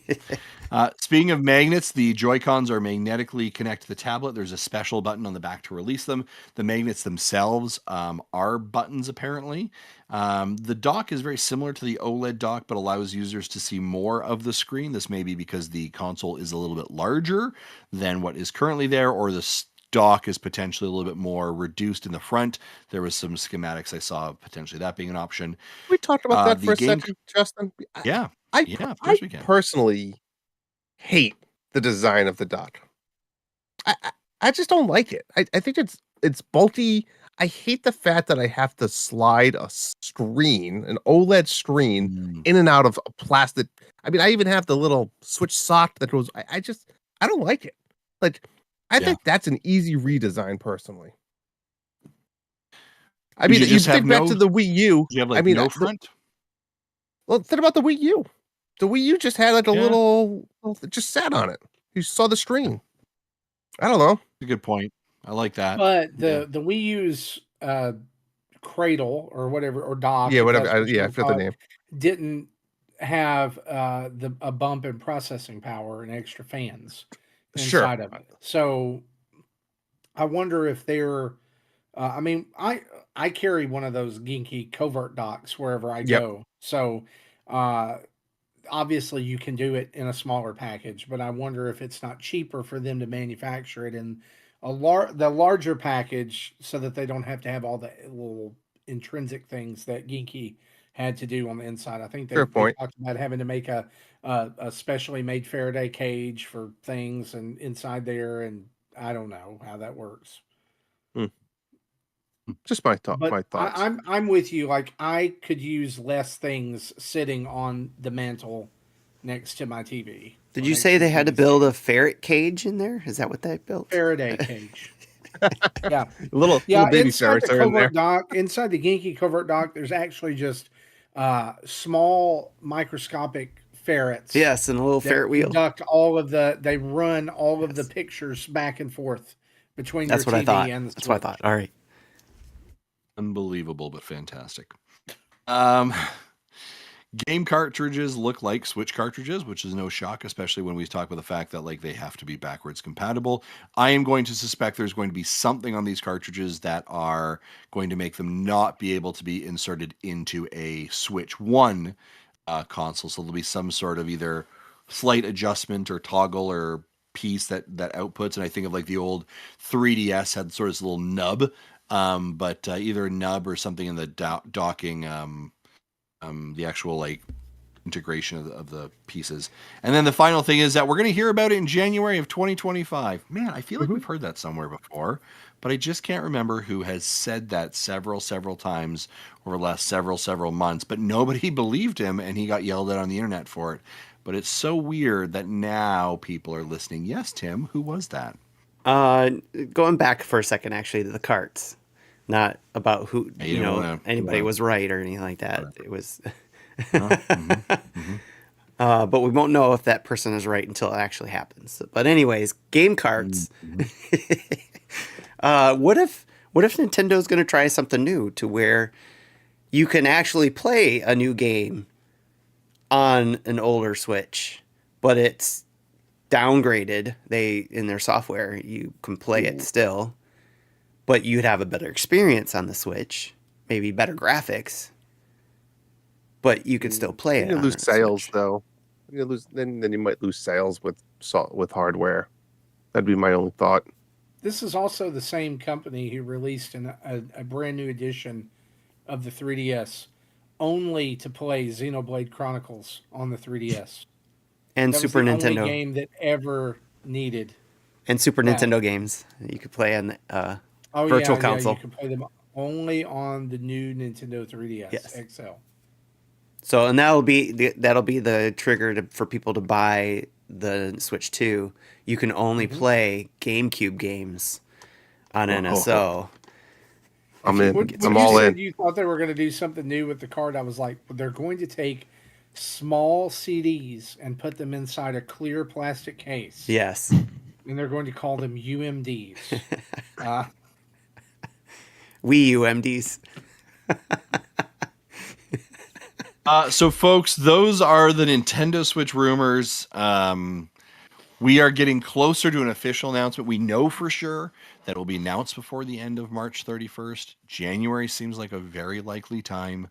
Speaking of magnets, the Joy-Cons are magnetically connect to the tablet. There's a special button on the back to release them. The magnets themselves are buttons, apparently. The dock is very similar to the OLED dock, but allows users to see more of the screen. This may be because the console is a little bit larger than what is currently there, or the dock is potentially a little bit more reduced in the front. There was some schematics I saw potentially that being an option. We talked about that for a second, Justin. Yeah. I we can. personally hate the design of the dock. I just don't like it. I think it's bulky. I hate the fact that I have to slide a screen, an OLED screen, in and out of a plastic. I mean, I even have the little switch sock that goes. I don't like it. Like, I think that's an easy redesign, personally. I mean, you think back to the Wii U. You have no front. Well, think about the Wii U. The Wii U just had like a little, it just sat on it. You saw the screen. I don't know. That's a good point. I like that. But the Wii U's cradle or whatever, or dock, whatever. I forgot the name. Didn't have a bump in processing power and extra fans inside of it. So I wonder if they're. I mean, I carry one of those Ginky covert docks wherever I go. So obviously you can do it in a smaller package, but I wonder if it's not cheaper for them to manufacture it in the larger package so that they don't have to have all the little intrinsic things that Ginky had to do on the inside. I think they talked about having to make a specially made Faraday cage for things and inside there, and I don't know how that works. Just my thoughts. I'm with you. Like, I could use less things sitting on the mantle next to my TV. Did you say they had to build a ferret cage in there? Is that what they built? Faraday cage. Yeah, little baby inside ferrets the are in there. dock, inside the Ginky covert dock, there's actually just small microscopic ferrets. Yes, and a little ferret wheel. They run all of the pictures back and forth between your TV and the Switch. That's what I thought. All right. Unbelievable, but fantastic. Game cartridges look like Switch cartridges, which is no shock, especially when we talk about the fact that they have to be backwards compatible. I am going to suspect there's going to be something on these cartridges that are going to make them not be able to be inserted into a Switch 1 console. So there'll be some sort of either slight adjustment or toggle or piece that outputs. And I think of the old 3DS had sort of this little nub. But either a nub or something in the docking, the actual integration of the pieces. And then the final thing is that we're going to hear about it in January of 2025. Man, I feel like we've heard that somewhere before, but I just can't remember who has said that several times over the last several months, but nobody believed him and he got yelled at on the internet for it. But it's so weird that now people are listening. Yes, Tim, who was that? Going back for a second, actually, to the carts. Not about who anybody was right or anything like that. Right. It was, but we won't know if that person is right until it actually happens. But anyways, game carts. What if Nintendo's going to try something new to where you can actually play a new game on an older Switch, but it's downgraded. They in their software, you can play it still, but you'd have a better experience on the Switch, maybe better graphics, but you could still play it. You on lose the sales Switch. though. You lose then you might lose sales with hardware. That'd be my only thought. This is also the same company who released a brand new edition of the 3DS only to play Xenoblade Chronicles on the 3DS. And That was Super the Nintendo only game that ever needed. and Super that. Nintendo games that you could play on the Oh Virtual yeah, Console. you can play them only on the new Nintendo 3DS Yes. XL. So, and that'll be the trigger for people to buy the Switch 2. You can only play GameCube games on NSO. I'm in. When I'm you all said in. you thought they were going to do something new with the card, I was like, they're going to take small CDs and put them inside a clear plastic case. Yes. And they're going to call them UMDs. Wii U MDs. So, folks, those are the Nintendo Switch rumors. We are getting closer to an official announcement. We know for sure that it will be announced before the end of March 31st. January seems like a very likely time,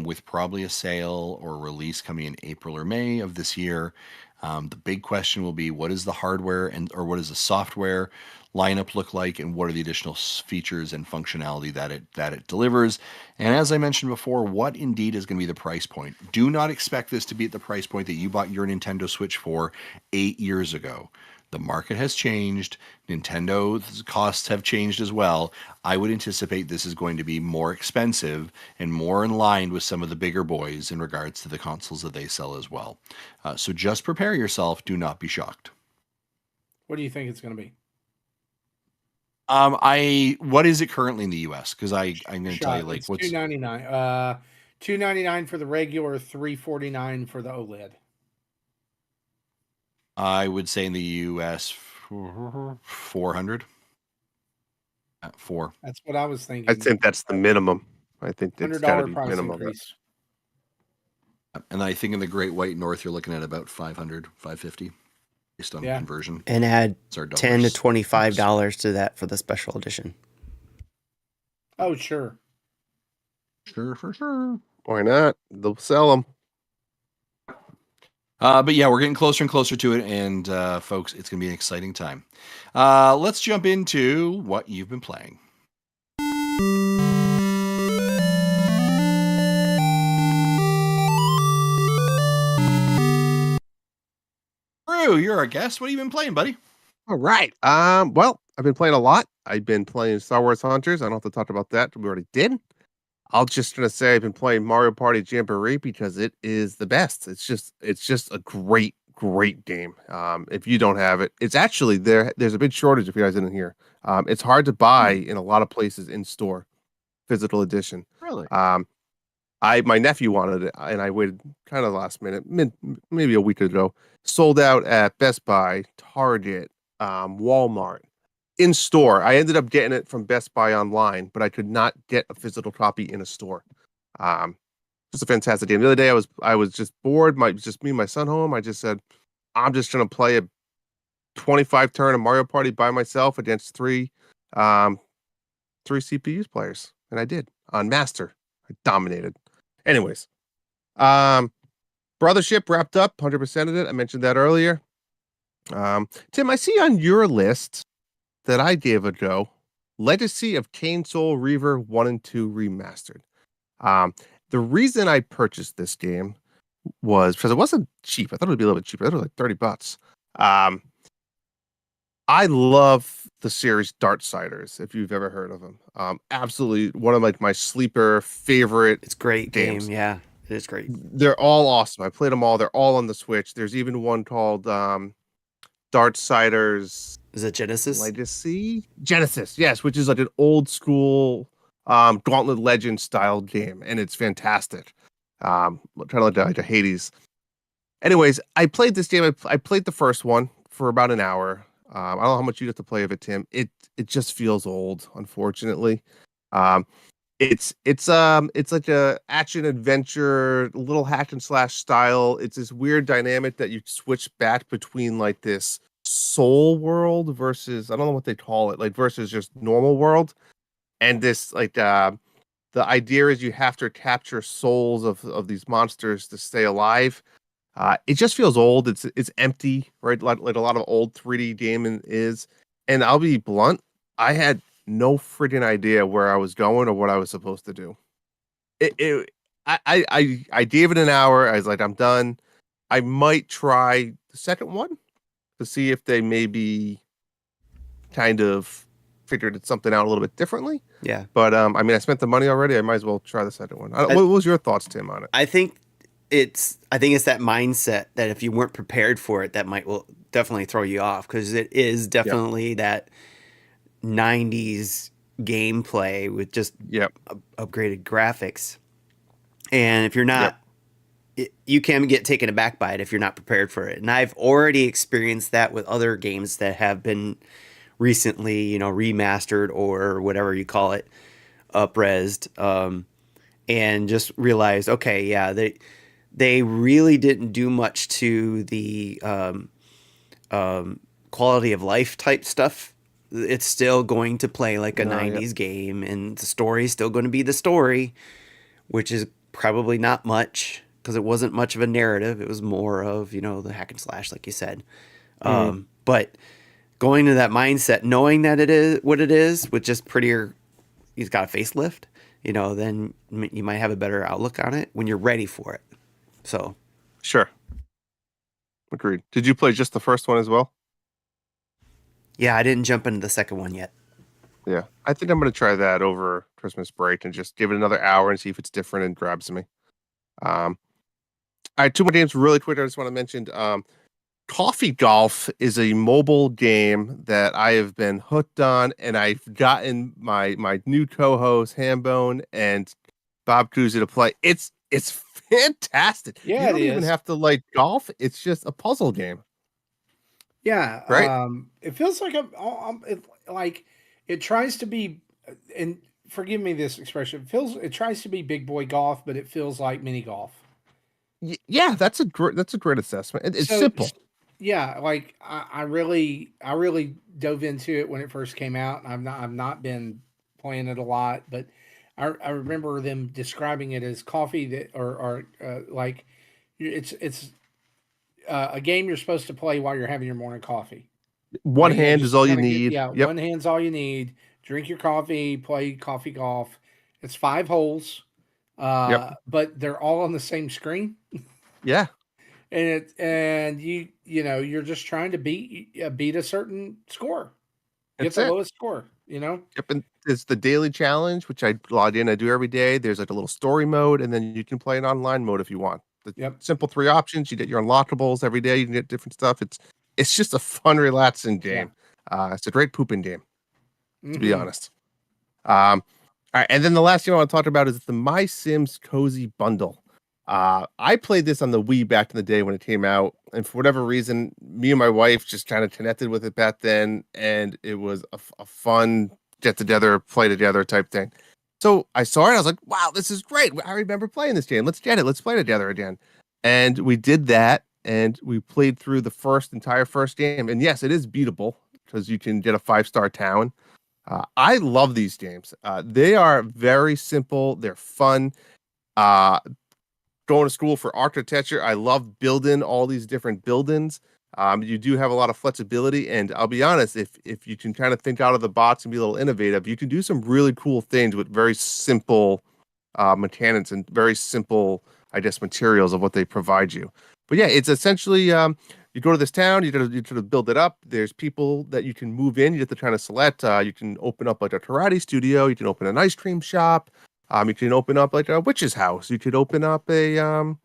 with probably a sale or release coming in April or May of this year. The big question will be, what is the hardware or what does the software lineup look like, and what are the additional features and functionality that it delivers? And as I mentioned before, what indeed is going to be the price point? Do not expect this to be at the price point that you bought your Nintendo Switch for 8 years ago. The market has changed. Nintendo's costs have changed as well. I would anticipate this is going to be more expensive and more in line with some of the bigger boys in regards to the consoles that they sell as well. So just prepare yourself. Do not be shocked. What do you think it's going to be? What is it currently in the US? Because I'm going to tell you, like, it's what's $299. $299 for the regular, $349 for the OLED. I would say in the US 400. 4. That's what I was thinking. I think that's the minimum. I think it's got to $100 be price minimum. increase. And I think in the Great White North, you're looking at about 500, 550 based on conversion. And add Sorry, $10 to dollars. $25 to that for the special edition. Oh, sure. Sure, for sure. Why not? They'll sell them. But yeah, we're getting closer and closer to it, and folks, it's going to be an exciting time. Let's jump into what you've been playing. Drew, you're our guest. What have you been playing, buddy? All right. Well, I've been playing a lot. I've been playing Star Wars Hunters. I don't have to talk about that. We already did. I'll just gonna say I've been playing Mario Party Jamboree because it is the best. It's just a great game. If you don't have it, it's actually there's a big shortage if you guys didn't hear. It's hard to buy in a lot of places in store, physical edition. Really? My nephew wanted it, and I waited kind of last minute, maybe a week ago. Sold out at Best Buy, Target, Walmart, in store. I ended up getting it from Best Buy online, but I could not get a physical copy in a store. Just a fantastic game. The other day, I was just bored. Just me and my son home. I just said, I'm just gonna play a 25 turn of Mario Party by myself against three CPUs players, and I did on Master. I dominated. Anyways, Brothership wrapped up 100% of it. I mentioned that earlier. Tim, I see on your list that I gave a go, Legacy of Kain Soul Reaver 1 and 2 Remastered. The reason I purchased this game was because it wasn't cheap. I thought it would be a little bit cheaper. I thought it was like $30. I love the series Darksiders, if you've ever heard of them. Absolutely one of my sleeper favorite. It's a great games. game. Yeah, it is great. They're all awesome. I played them all. They're all on the Switch. There's even one called Darksiders. Is it Genesis? Legacy? Genesis, yes, which is like an old school Gauntlet Legend style game, and it's fantastic. Kind of like a Hades. Anyways, I played this game. I played the first one for about an hour. I don't know how much you get to play of it, Tim. It just feels old, unfortunately. It's like a action adventure, little hack and slash style. It's this weird dynamic that you switch back between like this soul world versus I don't know what they call it, like versus just normal world. And this like the idea is you have to capture souls of these monsters to stay alive. It just feels old. It's empty, right? Like a lot of old 3D gaming is. And I'll be blunt, I had no freaking idea where I was going or what I was supposed to do. It I gave it an hour. I was like, I'm done. I might try the second one to see if they maybe kind of figured something out a little bit differently. Yeah. But I mean, I spent the money already. I might as well try the second one. What was your thoughts, Tim, on it? I think it's that mindset that if you weren't prepared for it, that will definitely throw you off, because it is definitely that 90s gameplay with just upgraded graphics. And if you're not, you can get taken aback by it if you're not prepared for it. And I've already experienced that with other games that have been recently, remastered or whatever you call it, up-resed, and just realized, okay, yeah, they really didn't do much to the quality of life type stuff. It's still going to play like a 90s game, and the story is still going to be the story, which is probably not much, because it wasn't much of a narrative. It was more of, the hack and slash, like you said. But going to that mindset, knowing that it is what it is, with just prettier, he's got a facelift, then you might have a better outlook on it when you're ready for it. So, sure. Agreed. Did you play just the first one as well? Yeah, I didn't jump into the second one yet. Yeah, I think I'm going to try that over Christmas break and just give it another hour and see if it's different and grabs me. All right, two more games really quick. I just want to mention Coffee Golf is a mobile game that I have been hooked on, and I've gotten my new co-host Hambone and Bob Cousy to play. It's fantastic. Yeah, you don't even have to like golf. It's just a puzzle game. Yeah, right. It feels like it tries to be, and forgive me this expression. It tries to be big boy golf, but it feels like mini golf. Yeah, that's a great assessment. It's simple. Yeah, like I really dove into it when it first came out. I've not been playing it a lot, but I remember them describing it as coffee that or like it's a game you're supposed to play while you're having your morning coffee. One hand is all you need. One hand's all you need. Drink your coffee, play coffee golf. It's 5 holes, but they're all on the same screen. Yeah, and you're just trying to beat a certain score, get the lowest score. Yep, and it's the daily challenge, which I log in. I do every day. There's like a little story mode, and then you can play an online mode if you want. Simple 3 options. You get your unlockables every day. You can get different stuff. It's just a fun, relaxing game. It's a great pooping game, to be honest. All right, and then the last thing I want to talk about is the My Sims Cozy Bundle. I played this on the Wii back in the day when it came out, and for whatever reason, me and my wife just kind of connected with it back then, and it was a fun get together, play together type thing. So I saw it, I was like, wow, this is great. I remember playing this game. Let's get it. Let's play together again. And we did that, and we played through the entire first game. And yes, it is beatable because you can get a 5-star town. I love these games. They are very simple. They're fun. Going to school for architecture, I love building all these different buildings. You do have a lot of flexibility, and I'll be honest, if you can kind of think out of the box and be a little innovative, you can do some really cool things with very simple mechanics and very simple, I guess, materials of what they provide you. But yeah, it's essentially you go to this town, you got to build it up. There's people that you can move in. You have to kind of select. You can open up like a karate studio. You can open an ice cream shop. You can open up like a witch's house. You could open up an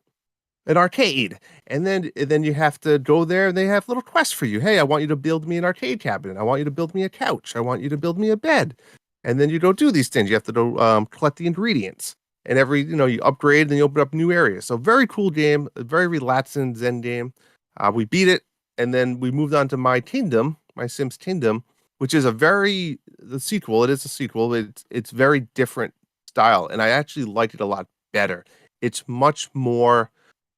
arcade, and then you have to go there, and they have little quests for you. Hey, I want you to build me an arcade cabinet. I want you to build me a couch. I want you to build me a bed. And then you go do these things. You have to go collect the ingredients, and you upgrade, and you open up new areas. So very cool game, a very relaxing Zen game. We beat it, and then we moved on to My Sims Kingdom, which is the sequel. It is a sequel. It's very different style, and I actually liked it a lot better. It's much more,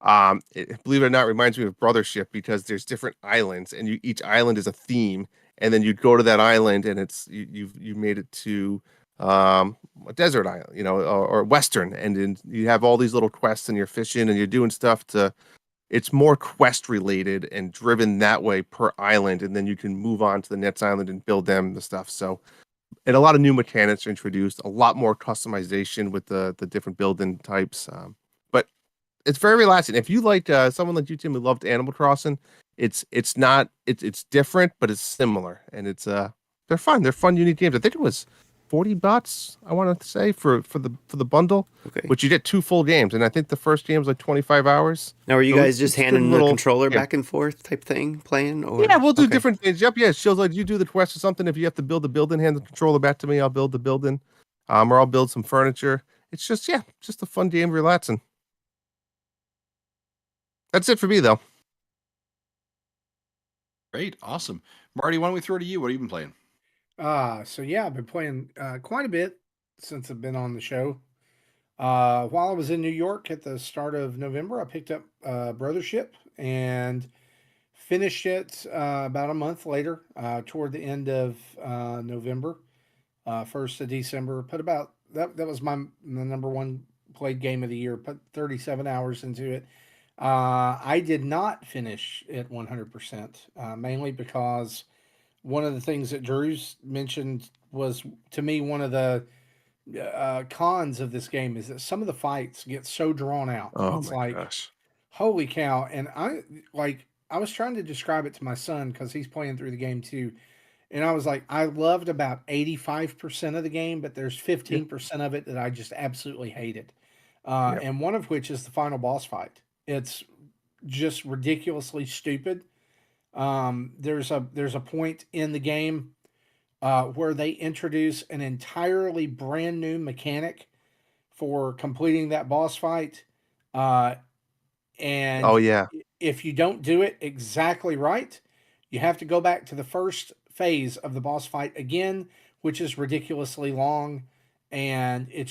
believe it or not, reminds me of Brothership because there's different islands, and each island is a theme, and then you go to that island, and you made it to a desert island, or western, and then you have all these little quests, and you're fishing, and you're doing stuff to. It's more quest related and driven that way per island, and then you can move on to the next island and build them the stuff. So, and a lot of new mechanics are introduced, a lot more customization with the different building types. But it's very relaxing. If you like someone like you, Tim, who loved Animal Crossing, it's different, but it's similar, and they're fun. They're fun, unique games. I think it was $40, I want to say, for the bundle, which you get 2 full games, and I think the first game was like 25 hours. Now, are you guys just handing the controller back and forth type thing, playing? Or? Yeah, we'll do different things. Yep, yeah. It shows like you do the quest or something. If you have to build a building, hand the controller back to me. I'll build the building, or I'll build some furniture. It's just a fun game, relaxing. That's it for me, though. Great, awesome, Marty. Why don't we throw it to you? What have you been playing? So yeah, I've been playing quite a bit since I've been on the show. While I was in New York at the start of November, I picked up Brothership and finished it about a month later, toward the end of November, 1st of December. Put about that was my number one played game of the year. Put 37 hours into it. I did not finish it 100%, mainly because one of the things that Drew's mentioned was, to me, one of the cons of this game is that some of the fights get so drawn out. Oh It's my like, gosh. holy cow. And I was trying to describe it to my son because he's playing through the game too. And I was like, I loved about 85% of the game, but there's 15% of it that I just absolutely hated. And one of which is the final boss fight. It's just ridiculously stupid. There's a point in the game where they introduce an entirely brand new mechanic for completing that boss fight. And Oh yeah. if you don't do it exactly right, you have to go back to the first phase of the boss fight again, which is ridiculously long. And it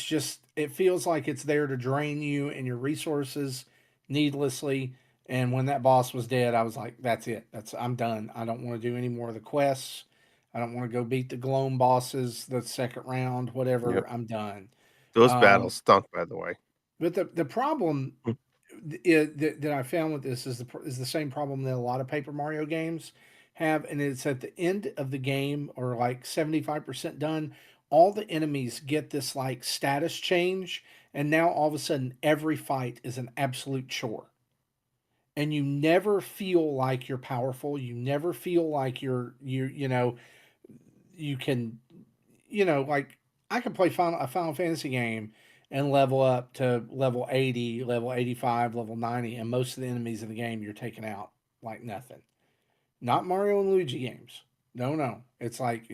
feels like it's there to drain you and your resources needlessly. And when that boss was dead, I was like, that's it. I'm done. I don't want to do any more of the quests. I don't want to go beat the Gloam bosses the second round, whatever. Yep. I'm done. Those battles stunk, by the way. But the problem that I found with this is the same problem that a lot of Paper Mario games have, and it's at the end of the game, or like 75% done, all the enemies get this like status change, and now all of a sudden every fight is an absolute chore. And you never feel like you're powerful. You never feel like you can, like I can play a Final Fantasy game and level up to level 80, level 85, level 90, and most of the enemies in the game you're taking out like nothing. Not Mario and Luigi games. No. It's like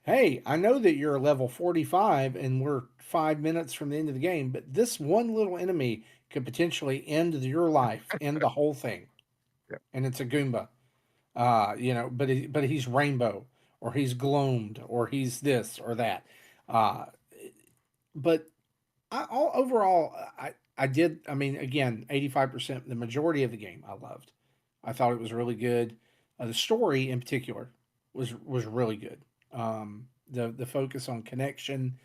hey, I know that you're level 45 and we're 5 minutes from the end of the game, but this one little enemy could potentially end your life, end the whole thing. Yep. And it's a Goomba. But he's rainbow, or he's gloamed, or he's this or that. But overall, I did. I mean, again, 85%, the majority of the game, I loved. I thought it was really good. The story, in particular, was really good. The focus on connection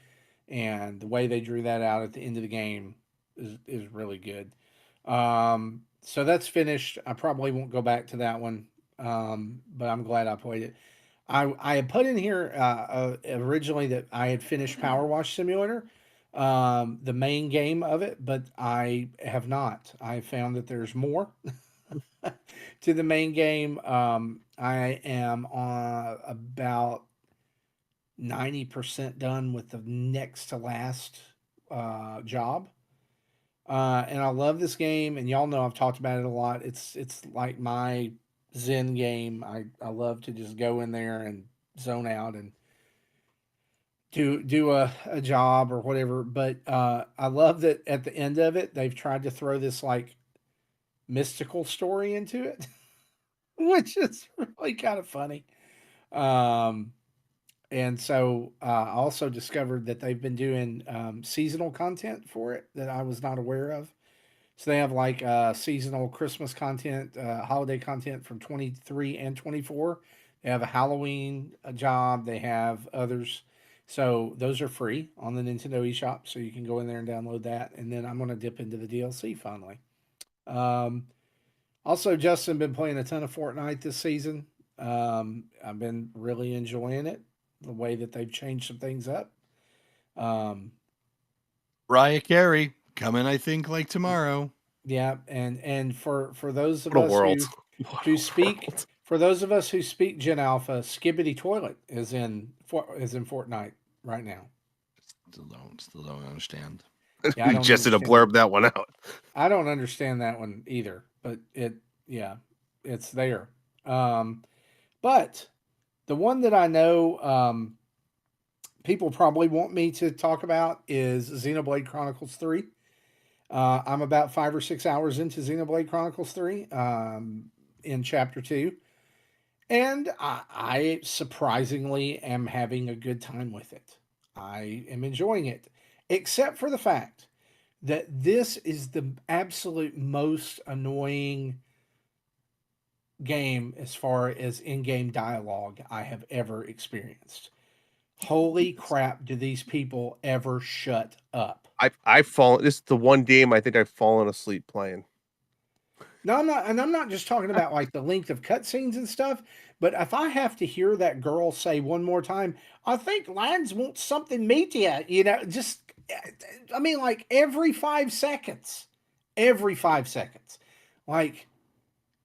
and the way they drew that out at the end of the game is really good. So that's finished. I probably won't go back to that one, but I'm glad I played it. I had put in here originally that I had finished Power Wash Simulator, the main game of it, but I have not. I found that there's more to the main game. I am on about 90% done with the next to last job. And I love this game, and y'all know I've talked about it a lot. It's like my Zen game. I love to just go in there and zone out and do a job or whatever. But I love that at the end of it, they've tried to throw this like mystical story into it, which is really kind of funny. And so I also discovered that they've been doing seasonal content for it that I was not aware of. So they have like seasonal Christmas content, holiday content from 23 and 24. They have a Halloween job. They have others. So those are free on the Nintendo eShop. So you can go in there and download that. And then I'm going to dip into the DLC finally. Um, Also, Justin, been playing a ton of Fortnite this season. I've been really enjoying it, the way that they've changed some things up. Um, Mariah Carey coming, I think, like tomorrow. yeah, and for those of What a us world. who speak for those of us who speak Gen Alpha, Skibbity Toilet is in Fortnite right now. Still don't understand. Yeah, I You don't just did a understand. blurb that one out. I don't understand that one either, but yeah, it's there. But the one that I know people probably want me to talk about is Xenoblade Chronicles 3. I'm about 5 or 6 hours into Xenoblade Chronicles 3 in Chapter 2. And I surprisingly am having a good time with it. I am enjoying it, except for the fact that this is the absolute most annoying game as far as in game dialogue I have ever experienced. Holy crap, do these people ever shut up? I've fallen. This is the one game I think I've fallen asleep playing. No, I'm not, and I'm not just talking about like the length of cutscenes and stuff, but if I have to hear that girl say one more time, I think Lands wants something meatier, just, I mean, like every 5 seconds, every 5 seconds. Like,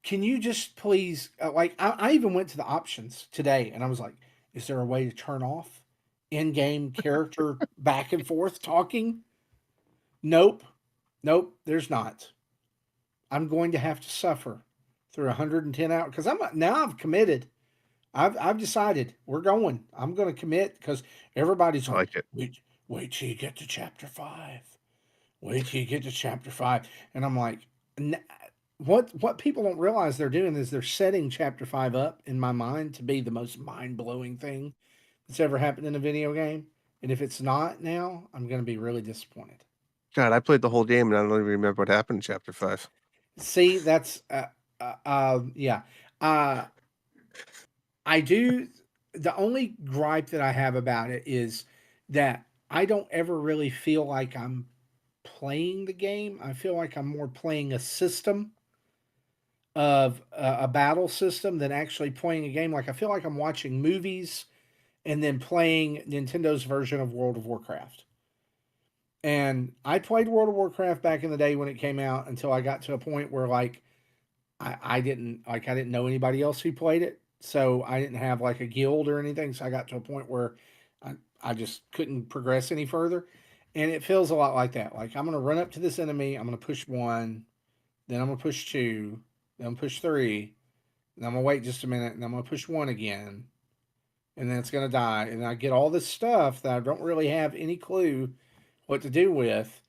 can you just please, like, I even went to the options today and I was like, is there a way to turn off in game character back and forth talking? Nope. Nope, there's not. I'm going to have to suffer through 110 hours because I've committed. I've decided we're going. I'm going to commit because everybody's I like, like it. wait till you get to chapter 5. Wait till you get to chapter 5. And I'm like, what people don't realize they're doing is they're setting chapter 5 up in my mind to be the most mind-blowing thing that's ever happened in a video game. And if it's not now, I'm going to be really disappointed. God, I played the whole game and I don't even remember what happened in chapter 5. See, that's yeah. Uh, I do. The only gripe that I have about it is that I don't ever really feel like I'm playing the game. I feel like I'm more playing a system of a battle system than actually playing a game. Like I feel like I'm watching movies and then playing Nintendo's version of World of Warcraft. And I played World of Warcraft back in the day when it came out until I got to a point where like I didn't know anybody else who played it. So I didn't have like a guild or anything. So I got to a point where I just couldn't progress any further. And it feels a lot like that. Like I'm gonna run up to this enemy, I'm gonna push one, then I'm gonna push two, then I'm gonna push three, then I'm gonna wait just a minute, and I'm gonna push one again, and then it's gonna die. And I get all this stuff that I don't really have any clue what to do with.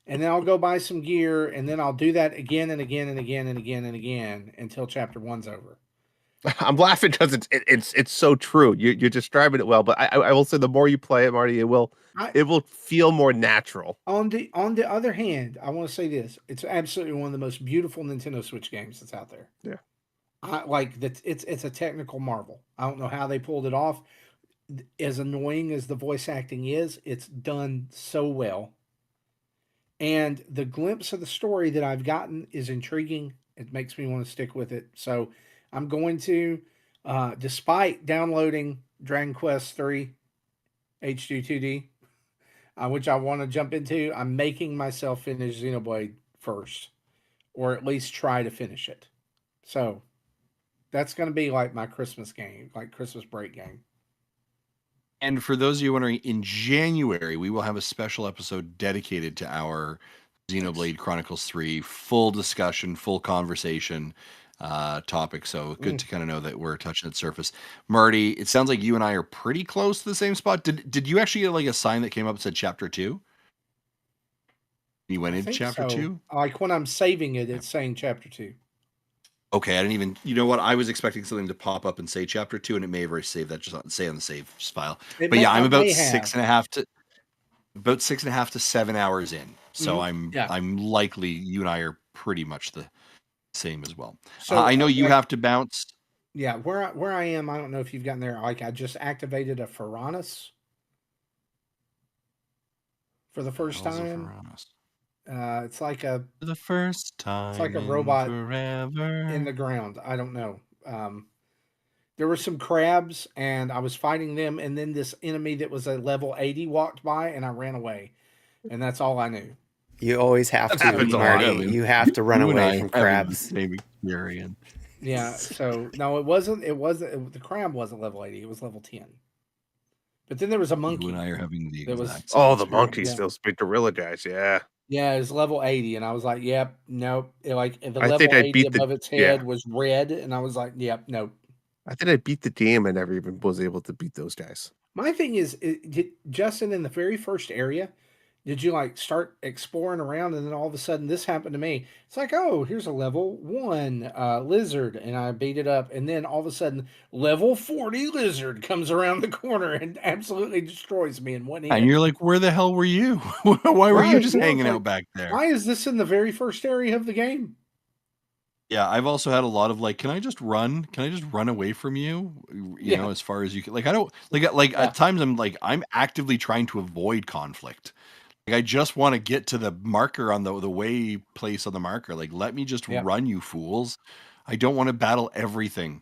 And then I'll go buy some gear, and then I'll do that again and again and again and again and again until chapter 1's over. I'm laughing because it's so true. You're describing it well, but I will say the more you play it, Marty, it will feel more natural. On the other hand, I want to say this: it's absolutely one of the most beautiful Nintendo Switch games that's out there. Yeah, I like that. It's a technical marvel. I don't know how they pulled it off. As annoying as the voice acting is, it's done so well. And the glimpse of the story that I've gotten is intriguing. It makes me want to stick with it. So I'm going to, despite downloading Dragon Quest 3 HD 2D, which I want to jump into, I'm making myself finish Xenoblade first, or at least try to finish it. So that's going to be like my Christmas game, like Christmas break game. And for those of you wondering, in January, we will have a special episode dedicated to our Xenoblade Chronicles 3 full discussion, full conversation topic. So good to kind of know that we're touching the surface. Marty, it sounds like you and I are pretty close to the same spot. Did you actually get like a sign that came up that said chapter 2? You went into chapter 2? Like when I'm saving it, it's saying chapter 2. Okay, I didn't even. You know what? I was expecting something to pop up and say chapter 2, and it may have already saved that. Just say on the save file. But yeah, I'm about 6.5 to 7 hours in. So I'm likely you and I are pretty much the same as well. So I know you have to bounce. Yeah, where I am, I don't know if you've gotten there. Like I just activated a Piranhas for the first time. It's like a for the first time. It's like a robot forever in the ground. I don't know. There were some crabs, and I was fighting them, and then this enemy that was a level 80 walked by, and I ran away, and that's all I knew. You always have to, Marty. You have to run away from crabs. Same experience. Yeah. So no, it wasn't. The crab wasn't level 80. It was level 10. But then there was a monkey. You and I are having the exact the monkeys, those big gorilla guys. Yeah. Yeah, it was level 80, and I was like, "Yep, nope." Like the level 80 above its head was red, and I was like, "Yep, nope." I think I beat the game. I never even was able to beat those guys. My thing is, Justin, in the very first area, did you like start exploring around, and then all of a sudden this happened to me? It's like, oh, here's a level 1 lizard, and I beat it up, and then all of a sudden level 40 lizard comes around the corner and absolutely destroys me in one hit. And you're like, where the hell were you? Why were you just hanging out back there? Why is this in the very first area of the game? Yeah, I've also had a lot of like, can I just run? Can I just run away from you? You know, as far as you can. Like, I don't like at times I'm actively trying to avoid conflict. Like, I just want to get to the marker on the way place on the marker. Like, let me just run, you fools. I don't want to battle everything.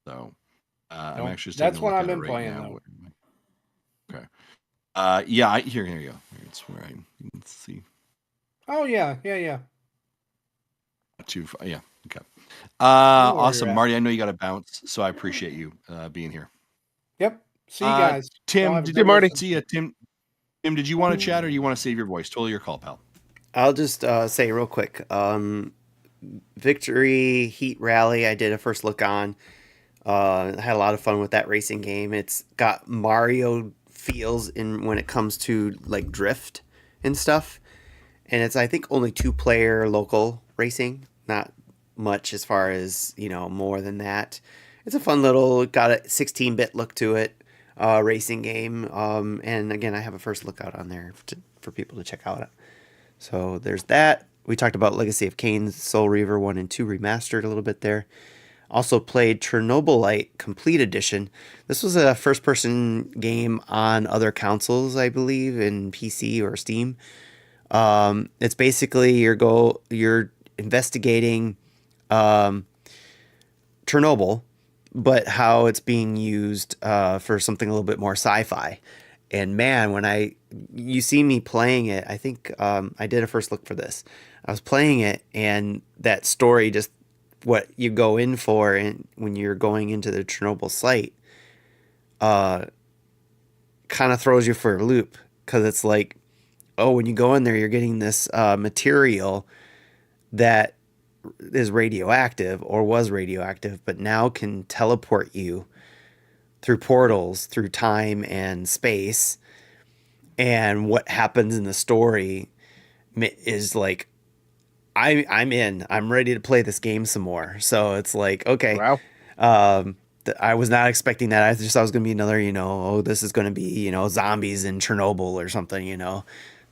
So, I'm actually just that's taking a what look I've at been it playing now. though. Okay. Yeah, here you go. It's where let's see. Oh yeah. Yeah. Okay. Awesome, Marty. I know you got to bounce, so I appreciate you being here. Yep. See you guys. Tim, Marty. See you, Tim. Tim, did you want to chat or you want to save your voice? Totally your call, pal. I'll just say real quick. Victory Heat Rally, I did a first look on. I had a lot of fun with that racing game. It's got Mario feels in when it comes to like drift and stuff. And it's, I think, only 2-player local racing. Not much as far as, more than that. It's a fun little, got a 16-bit look to it. Racing game, and again, I have a first look out on there for people to check out. So there's that. We talked about Legacy of Kain, Soul Reaver 1 and 2 remastered a little bit there. Also played Chernobylite Complete Edition. This was a first-person game on other consoles, I believe, in PC or Steam. It's basically you're investigating Chernobyl, but how it's being used for something a little bit more sci-fi. And man, when you see me playing it, I think I did a first look for this. I was playing it, and that story, just what you go in for, and when you're going into the Chernobyl site, kind of throws you for a loop, because it's like, oh, when you go in there, you're getting this material that is radioactive or was radioactive, but now can teleport you through portals, through time and space. And what happens in the story is like, I'm ready to play this game some more. So it's like, okay, wow. I was not expecting that. I just thought it was going to be another, this is going to be, zombies in Chernobyl or something,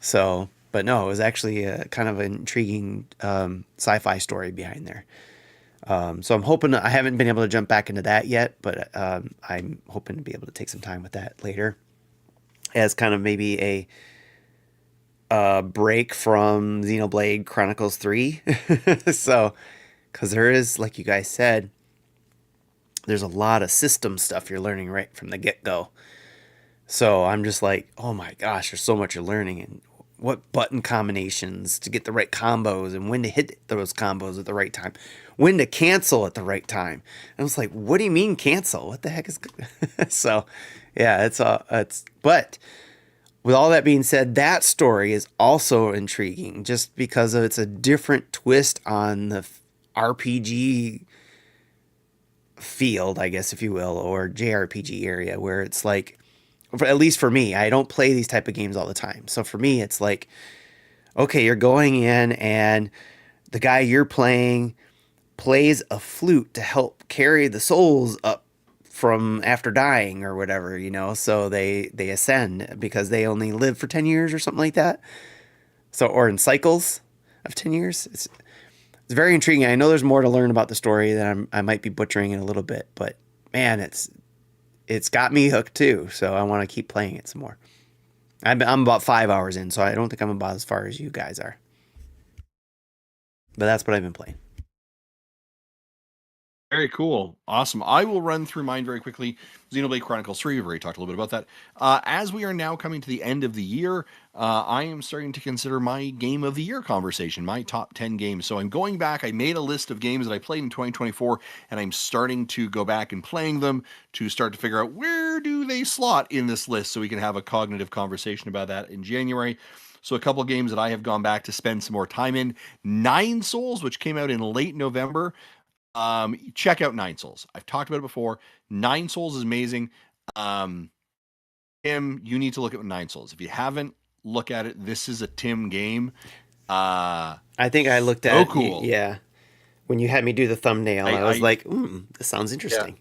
So, but no, it was actually a kind of an intriguing sci-fi story behind there. So I'm hoping, I haven't been able to jump back into that yet, but I'm hoping to be able to take some time with that later as kind of maybe a break from Xenoblade Chronicles 3. So, because there is, like you guys said, there's a lot of system stuff you're learning right from the get-go. So I'm just like, oh my gosh, there's so much you're learning, and what button combinations to get the right combos, and when to hit those combos at the right time, when to cancel at the right time. And I was like, what do you mean cancel? What the heck is so yeah, but with all that being said, that story is also intriguing just because it's a different twist on the RPG field, I guess, if you will, or JRPG area, where it's like, at least for me, I don't play these type of games all the time. So for me, it's like, okay, you're going in and the guy you're playing plays a flute to help carry the souls up from after dying or whatever, so they ascend because they only live for 10 years or something like that. So, or in cycles of 10 years. It's very intriguing. I know there's more to learn about the story that I might be butchering it a little bit, but man, it's got me hooked too. So I want to keep playing it some more. I'm about 5 hours in, so I don't think I'm about as far as you guys are. But that's what I've been playing. Very cool. Awesome. I will run through mine very quickly. Xenoblade Chronicles 3, we've already talked a little bit about that. As we are now coming to the end of the year, I am starting to consider my game of the year conversation, my top 10 games. So I'm going back. I made a list of games that I played in 2024, and I'm starting to go back and playing them to start to figure out where do they slot in this list so we can have a cognitive conversation about that in January. So a couple games that I have gone back to spend some more time in. Nine Souls, which came out in late November. Check out Nine Souls. I've talked about it before. Nine Souls is amazing. Tim, you need to look at Nine Souls. If you haven't, look at it. This is a Tim game. I think I looked at it. Cool. Yeah. When you had me do the thumbnail, I was like, this sounds interesting.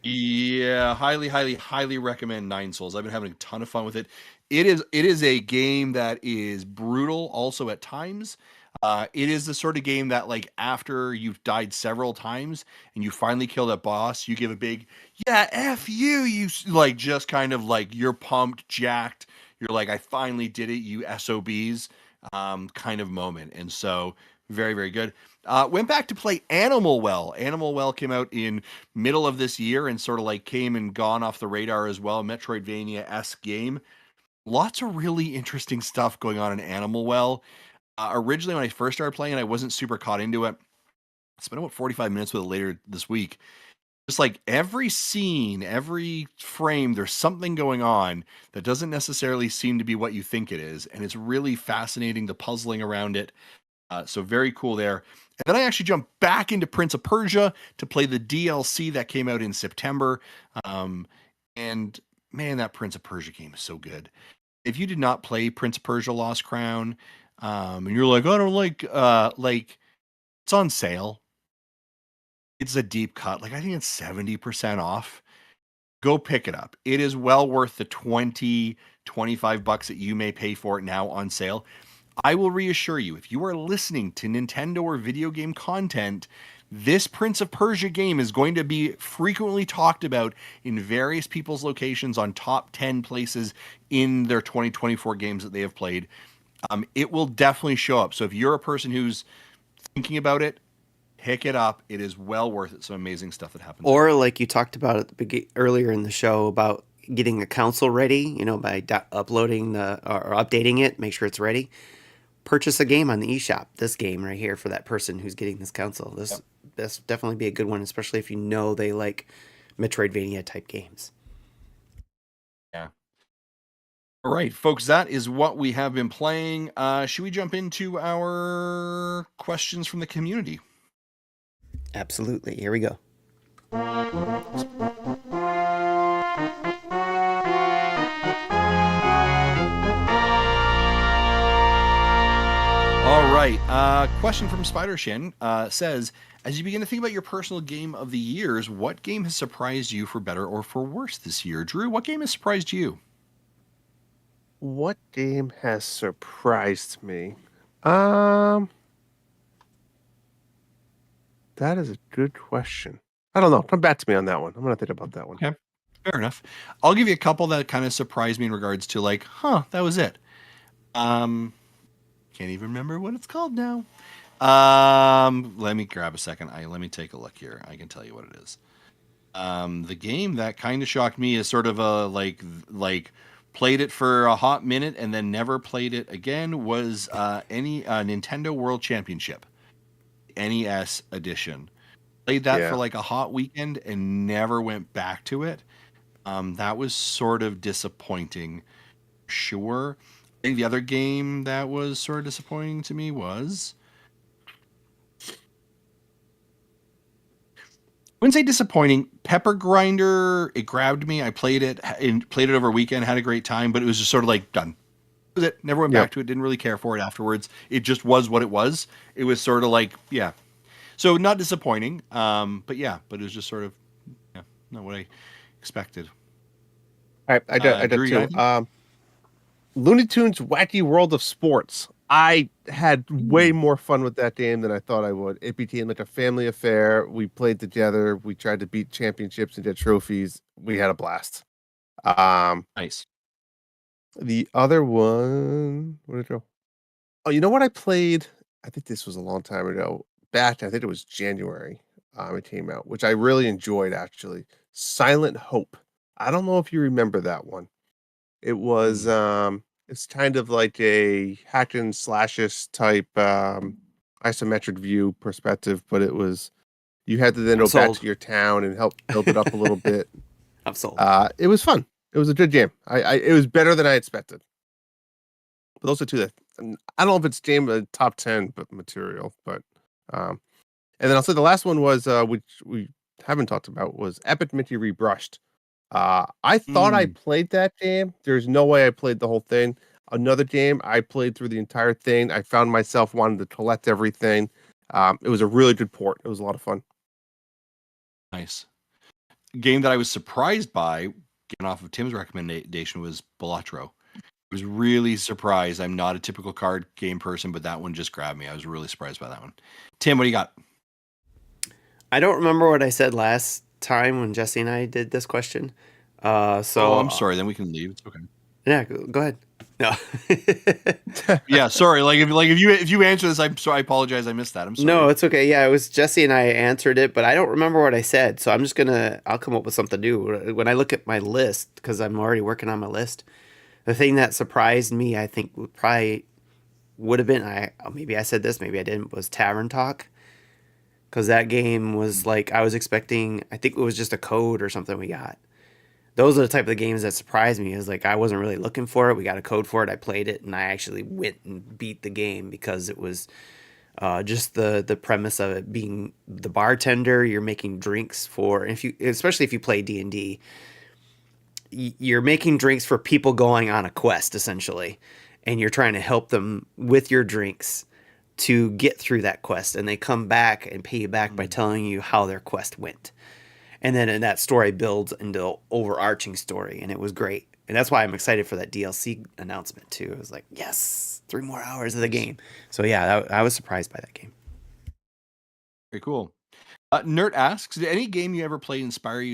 Yeah, highly recommend Nine Souls. I've been having a ton of fun with it. It is a game that is brutal also at times. It is the sort of game that, like, after you've died several times and you finally kill that boss, you give a big, yeah, F you, like, just kind of like, you're pumped, jacked. You're like, I finally did it, you SOBs, kind of moment. And so very, very good. Went back to play Animal Well. Animal Well came out in middle of this year and sort of like came and gone off the radar as well. Metroidvania-esque game. Lots of really interesting stuff going on in Animal Well. Originally, when I first started playing, I wasn't super caught into it. I spent about 45 minutes with it later this week. Just like every scene, every frame, there's something going on that doesn't necessarily seem to be what you think it is. And it's really fascinating, the puzzling around it. So very cool there. And then I actually jumped back into Prince of Persia to play the DLC that came out in September. And man, that Prince of Persia game is so good. If you did not play Prince of Persia Lost Crown, and you're like, I don't like it's on sale. It's a deep cut. Like, I think it's 70% off. Go pick it up. It is well worth the $20, $25 that you may pay for it now on sale. I will reassure you, if you are listening to Nintendo or video game content, this Prince of Persia game is going to be frequently talked about in various people's locations on top 10 places in their 2024 games that they have played. It will definitely show up. So if you're a person who's thinking about it, pick it up. It is well worth it. Some amazing stuff that happens. Or like you talked about at the earlier in the show about getting the console ready, by uploading or updating it, make sure it's ready. Purchase a game on the eShop. This game right here for that person who's getting this console. This definitely be a good one, especially if they like Metroidvania type games. Yeah. All right, folks, that is what we have been playing. Should we jump into our questions from the community? Absolutely. Here we go. All right. Question from Spider Shin says, as you begin to think about your personal game of the years, what game has surprised you for better or for worse this year? Drew, what game has surprised you? What game has surprised me? That is a good question. I don't know. Come back to me on that one. I'm going to think about that one. Okay. Fair enough. I'll give you a couple that kind of surprised me in regards to like, that was it. Can't even remember what it's called now. Let me grab a second. Let me take a look here. I can tell you what it is. The game that kind of shocked me is sort of a like played it for a hot minute and then never played it again was Nintendo World Championship, NES edition. Played that for like a hot weekend and never went back to it. That was sort of disappointing. Sure. I think the other game that was sort of disappointing to me was, I wouldn't say disappointing. Pepper Grinder, it grabbed me. I played it over a weekend, had a great time, but it was just sort of like done. That was it. Never went back to it. Didn't really care for it afterwards. It just was what it was. It was sort of like, yeah. So not disappointing, but it was just sort of not what I expected. I did Drew, too. Looney Tunes Wacky World of Sports. I had way more fun with that game than I thought I would. It became like a family affair. We played together. We tried to beat championships and get trophies. We had a blast. Nice. The other one, where did it go? Oh, you know what I played? I think this was a long time ago. Back, I think it was January. It came out, which I really enjoyed actually. Silent Hope. I don't know if you remember that one. It was it's kind of like a hack and slashes type isometric view perspective, but it was you had to then go back to your town and help build it up a little bit. I'm sold. It was fun. It was a good game. It was better than I expected. But those are two that I don't know if it's game top 10 but material, but and then I'll say the last one was which we haven't talked about was Epic Mickey Rebrushed. I thought I played that game. There's no way I played the whole thing. Another game I played through the entire thing. I found myself wanting to collect everything. It was a really good port. It was a lot of fun. Nice. Game that I was surprised by, getting off of Tim's recommendation, was Balatro. I was really surprised. I'm not a typical card game person, but that one just grabbed me. I was really surprised by that one. Tim, what do you got? I don't remember what I said last time when Jesse and I did this question. I'm sorry. Then we can leave. It's okay. Yeah, go ahead. No. Yeah, sorry. If you answer this, I'm sorry. I apologize. I missed that. I'm sorry. No, it's okay. Yeah, it was Jesse and I answered it, but I don't remember what I said. So I'm just I'll come up with something new. When I look at my list, because I'm already working on my list, the thing that surprised me, I think would have been, maybe I said this, maybe I didn't, was Tavern Talk. Because that game was like, I was expecting, I think it was just a code or something we got. Those are the type of games that surprised me. Is like I wasn't really looking for it. We got a code for it. I played it, and I actually went and beat the game because it was just the premise of it being the bartender. You're making drinks for, especially if you play D&D, you're making drinks for people going on a quest essentially, and you're trying to help them with your drinks to get through that quest, and they come back and pay you back by telling you how their quest went. And then that story builds into an overarching story, and it was great. And that's why I'm excited for that DLC announcement, too. It was like, yes, 3 more hours of the game. So, yeah, I was surprised by that game. Very cool. Nert asks, did any game you ever played inspired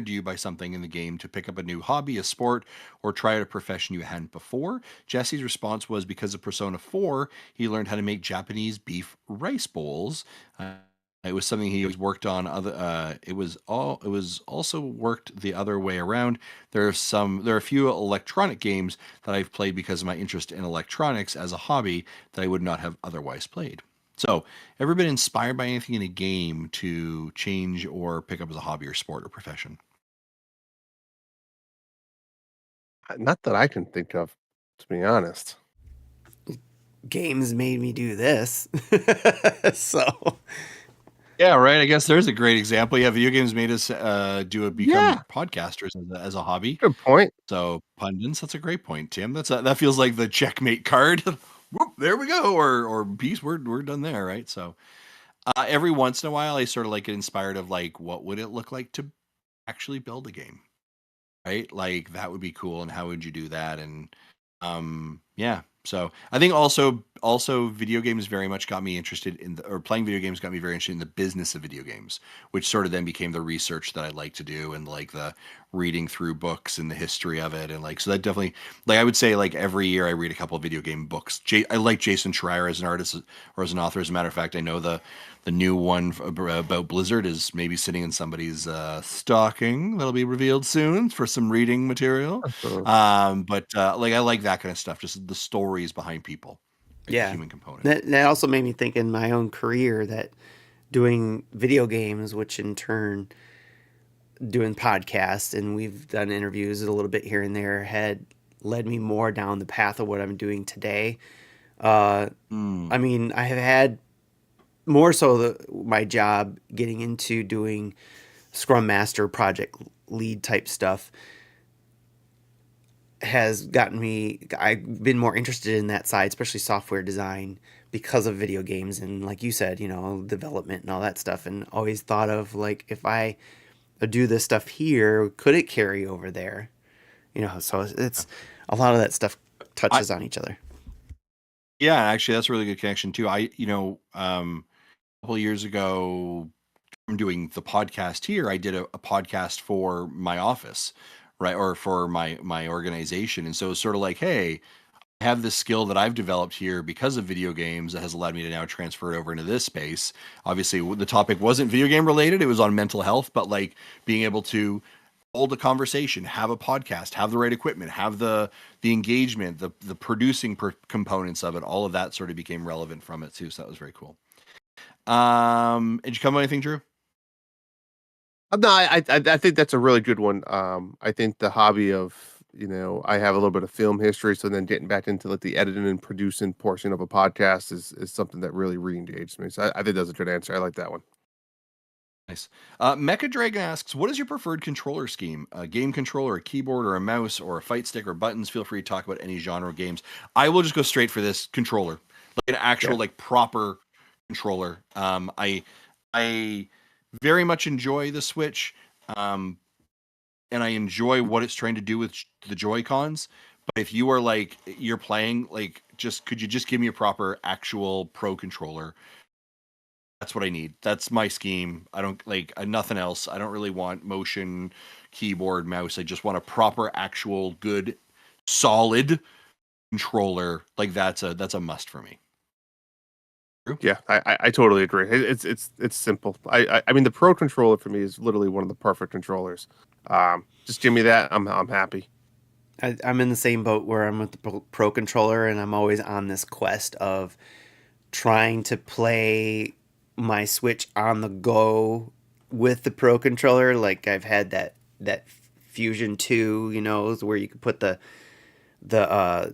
you by something in the game to pick up a new hobby, a sport, or try out a profession you hadn't before? Jesse's response was because of Persona 4, he learned how to make Japanese beef rice bowls. It was something he always worked on. It was also worked the other way around. There are a few electronic games that I've played because of my interest in electronics as a hobby that I would not have otherwise played. So, ever been inspired by anything in a game to change or pick up as a hobby or sport or profession? Not that I can think of, to be honest. Games made me do this. So... Yeah, right. I guess there's a great example. Yeah, video games made us become podcasters as a hobby. Good point. So pundits, that's a great point, Tim. That feels like the checkmate card. Whoop, there we go. Or peace. We're done there, right? So every once in a while, I sort of get inspired of like, what would it look like to actually build a game, right? Like that would be cool, and how would you do that? And yeah. So I think also video games very much got me interested playing video games got me very interested in the business of video games, which sort of then became the research that I like to do, and like the reading through books and the history of it. And like, so that definitely, like I would say like every year I read a couple of video game books. I like Jason Schreier as an artist or as an author. As a matter of fact, I know the new one about Blizzard is maybe sitting in somebody's stocking. That'll be revealed soon for some reading material. But like I like that kind of stuff, just the stories behind people. Like the human component. That also made me think in my own career that doing video games, which in turn doing podcasts, and we've done interviews a little bit here and there, had led me more down the path of what I'm doing today. I mean, I have had more so my job getting into doing Scrum Master, project lead type stuff has gotten me, I've been more interested in that side, especially software design, because of video games and, like you said, development and all that stuff, and always thought of like, if I do this stuff here, could it carry over there? So it's a lot of that stuff touches on each other. Yeah, actually, that's a really good connection too. A couple of years ago, I'm doing the podcast here. I did a podcast for my office, right, or for my organization, and so it's sort of like, hey, I have this skill that I've developed here because of video games that has allowed me to now transfer it over into this space. Obviously, the topic wasn't video game related; it was on mental health, but like being able to hold a conversation, have a podcast, have the right equipment, have the engagement, the producing components of it, all of that sort of became relevant from it too. So that was very cool. Did you come up with anything, Drew? No, I think that's a really good one. I think the hobby of, I have a little bit of film history, so then getting back into like the editing and producing portion of a podcast is something that really re-engaged me. So I think that's a good answer. I like that one. Nice. Mecha Dragon asks, what is your preferred controller scheme? A game controller, a keyboard, or a mouse, or a fight stick, or buttons? Feel free to talk about any genre of games. I will just go straight for this controller, like an actual, like proper controller. I very much enjoy the Switch, and I enjoy what it's trying to do with the Joy-Cons. But if you are like, you're playing, like, could you just give me a proper actual pro controller? That's what I need. That's my scheme. I don't like nothing else. I don't really want motion, keyboard, mouse. I just want a proper, actual, good, solid controller. Like that's a must for me. True? Yeah, I totally agree. It's simple. I mean, the Pro controller for me is literally one of the perfect controllers. Just give me that. I'm happy. I'm in the same boat where I'm with the Pro controller, and I'm always on this quest of trying to play my Switch on the go with the Pro controller. Like I've had that Fusion 2, where you could put the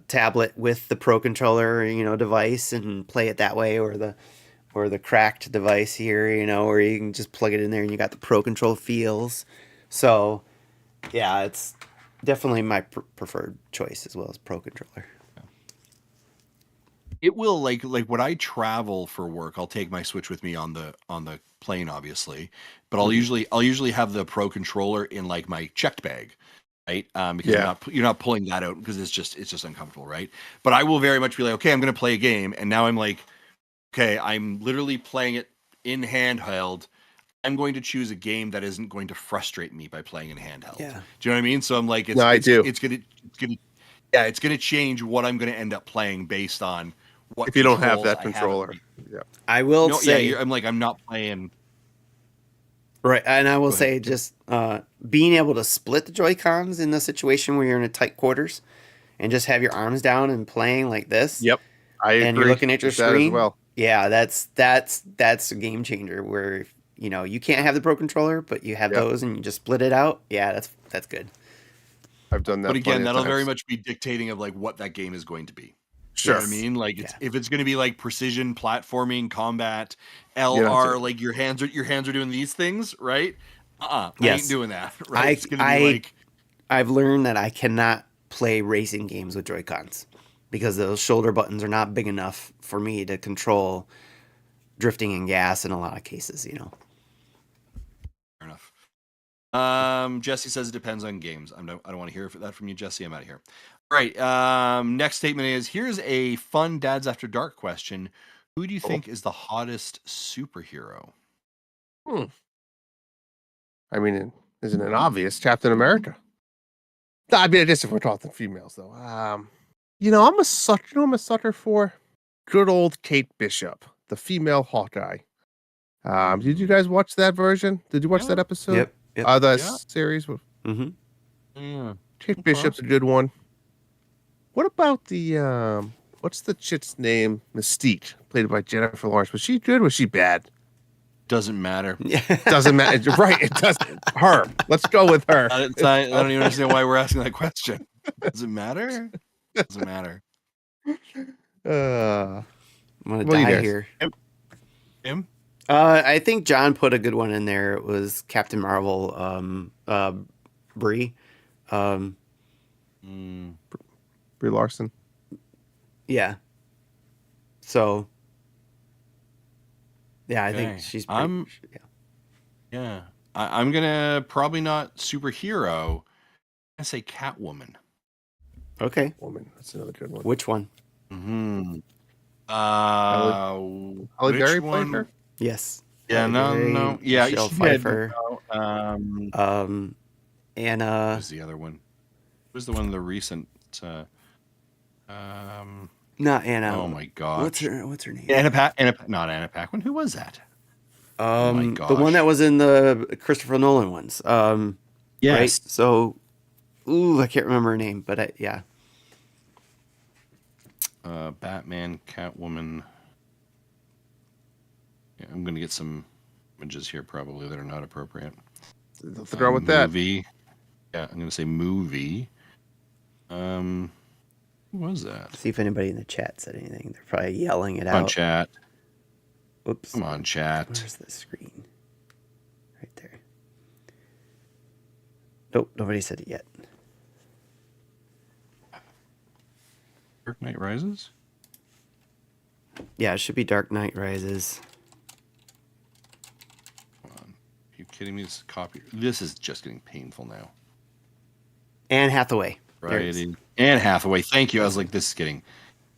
tablet with the Pro controller, device and play it that way, or the cracked device here, where you can just plug it in there and you got the Pro control feels. So yeah, it's definitely my preferred choice as well as Pro controller. It will like when I travel for work, I'll take my Switch with me on the plane, obviously, but I'll usually have the Pro controller in like my checked bag, right? Because you're not pulling that out because it's just uncomfortable, right? But I will very much be like, okay, I'm going to play a game, and now I'm like, okay, I'm literally playing it in handheld. I'm going to choose a game that isn't going to frustrate me by playing in handheld. Yeah. Do you know what I mean? So I'm like, it's gonna change what I'm going to end up playing based on what if you don't have that controller. Yeah. I will say, I'm not playing. Right, and I will say just being able to split the Joy-Cons in the situation where you're in a tight quarters and just have your arms down and playing like this. Yep, I agree. And you're looking at your screen. As well. Yeah, that's a game changer where you can't have the Pro controller, but you have those and you just split it out. Yeah, that's good. I've done that. But again, that'll very much be dictating of like what that game is going to be. Sure. You know what I mean? Like if it's going to be like precision platforming, combat, LR, like your hands are doing these things, right? I ain't doing that. Right? It's going to be like I've learned that I cannot play racing games with Joy-Cons because those shoulder buttons are not big enough for me to control drifting in gas in a lot of cases, Fair enough. Jesse says it depends on games. I don't want to hear that from you, Jesse. I'm out of here. All right. Next statement is, here's a fun Dads After Dark question. Who do you think is the hottest superhero? I mean, isn't it obvious? Captain America. I mean, I guess if we're talking females, though. I'm a sucker for good old Kate Bishop, the female Hawkeye. Did you guys watch that version? Did you watch that episode? Yep. The series? Mm-hmm. Yeah. Kate Bishop's a good one. What about the what's the chick's name? Mystique, played by Jennifer Lawrence. Was she good? Was she bad? Doesn't matter. Doesn't matter. Right? It doesn't. Her. Let's go with her. I don't even understand why we're asking that question. Does it matter? Doesn't matter. I'm gonna die here. Him? I think John put a good one in there. It was Captain Marvel, Brie. Brie Larson. Yeah. So Yeah, I Okay. think she's pretty. Yeah. I'm gonna probably not superhero. I say Catwoman. Okay. Woman. That's another good one. Which one? Hmm. Halle Which Berry played one? her? Yes. Yeah, Halle no. Berry, Yeah, Michelle she did. Pfeiffer. No, Anna. who's the other one? Who's the one the recent? Not Anna. Oh my gosh. What's her name? Not Anna Paquin. Who was that? Oh my gosh. The one that was in the Christopher Nolan ones. Yes. Right? So, I can't remember her name, but yeah. Batman, Catwoman. Yeah, I'm gonna get some images here probably that are not appropriate. What's wrong with that? Movie. Yeah, I'm gonna say movie. Who was that? See if anybody in the chat said anything. They're probably yelling it Come on, out. chat. Oops. Come on, chat. Where's the screen? Right there. Nope, nobody said it yet. Dark Knight Rises? Yeah, it should be Dark Knight Rises. Come on. Are you kidding me? This is just getting painful now. Anne Hathaway. Right. Anne Hathaway. Thank you. I was like, this is getting.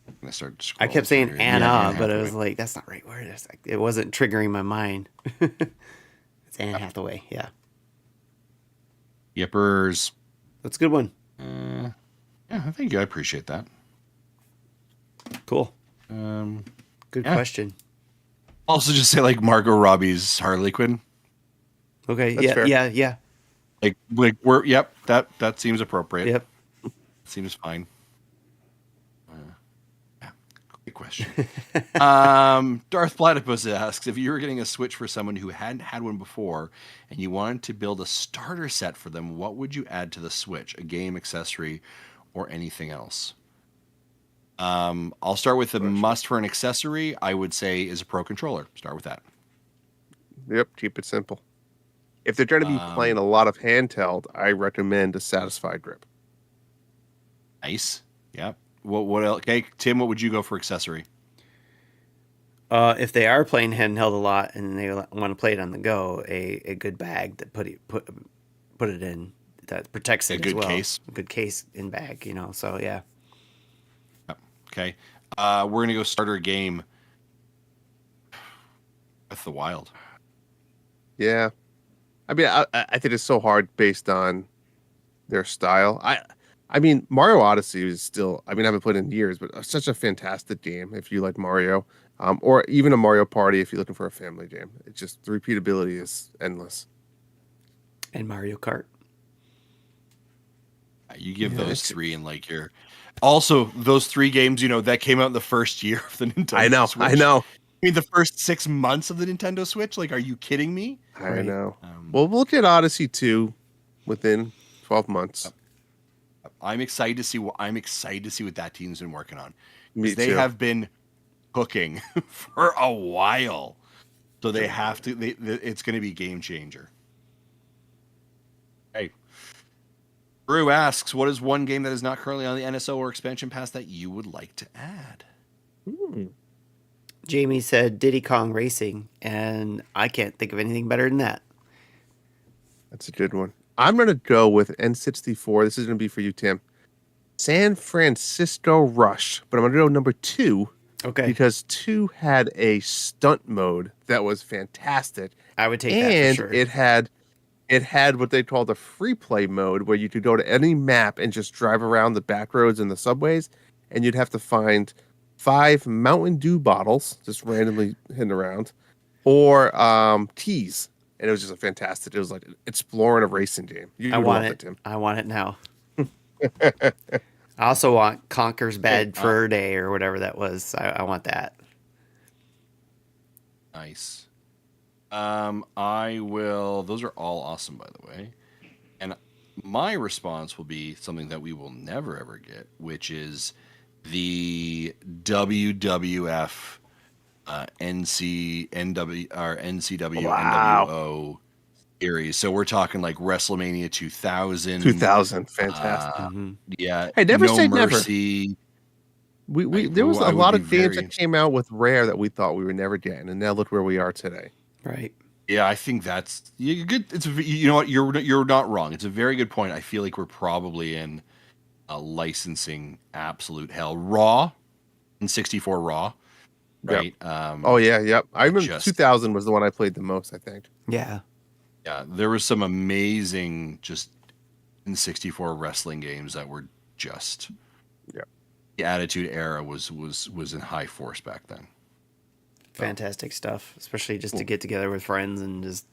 I'm gonna start scrolling I kept saying through. Anna, Yeah, Anne but it Hathaway. was like, that's not the right word. It wasn't triggering my mind. It's Anne Hathaway. Yeah. Yippers. That's a good one. Yeah, thank you. I appreciate that. Cool. Good Yeah. question. Also, just say like Margot Robbie's Harley Quinn. Okay. That's fair. Yeah. Like we're that seems appropriate. Yep. Seems fine. Yeah, great question. Darth Platypus asks if you were getting a Switch for someone who hadn't had one before and you wanted to build a starter set for them, what would you add to the Switch? A game, accessory, or anything else? I'll start with the must for an accessory. I would say is a Pro controller. Start with that. Yep, keep it simple. If they're going to be playing a lot of handheld, I recommend a Satisfy grip. Nice. Yep. What else? Okay, Tim, what would you go for accessory? If they are playing handheld a lot and they want to play it on the go, a good bag that put it in that protects it A good as well. case. A good case in bag, So yeah. Yep. Okay. We're gonna go starter game. Breath of the Wild. Yeah. I mean, I think it's so hard based on their style. I mean, Mario Odyssey is still, I haven't played it in years, but such a fantastic game if you like Mario. Or even a Mario Party if you're looking for a family game. It's just, the repeatability is endless. And Mario Kart. You give those three and like your. Also, those three games, that came out in the first year of the Nintendo Switch. I know. I mean, the first 6 months of the Nintendo Switch. Like, are you kidding me? I know. Well, we'll get Odyssey 2 within 12 months. I'm excited to see what that team's been working on. Me They too. have been cooking for a while, so they have to. It's going to be game changer. Hey, Drew asks, "What is one game that is not currently on the NSO or expansion pass that you would like to add?" Jamie said Diddy Kong Racing, and I can't think of anything better than that. That's a good one. I'm going to go with N64. This is going to be for you, Tim. San Francisco Rush. But I'm going to go number 2. Okay. Because 2 had a stunt mode that was fantastic. I would take that for sure. And it had what they call the free play mode, where you could go to any map and just drive around the back roads and the subways, and you'd have to find 5 Mountain Dew bottles, just randomly hidden around, or teas. And it was just a fantastic. It was like exploring a racing game. I want it. Tim. I want it now. I also want Conker's Bad Fur Day or whatever that was. I want that. Nice. I will. Those are all awesome, by the way. And my response will be something that we will never ever get, which is the WWF NCW NWO series. So we're talking like WrestleMania 2000. 2000, fantastic. Yeah. Hey, never No say Mercy. There was a I would lot be of games very that came out with Rare that we thought we were never getting, and now look where we are today. Right. Yeah, I think that's good. You know what, you're not wrong. It's a very good point. I feel like we're probably in a licensing absolute hell. Raw and 64 Raw, Yep. right? Oh yeah, yep. I remember just 2000 was the one I played the most, I think. Yeah. Yeah, there was some amazing just in 64 wrestling games that were just the Attitude Era was in high force back then. Fantastic stuff, especially just to get together with friends and just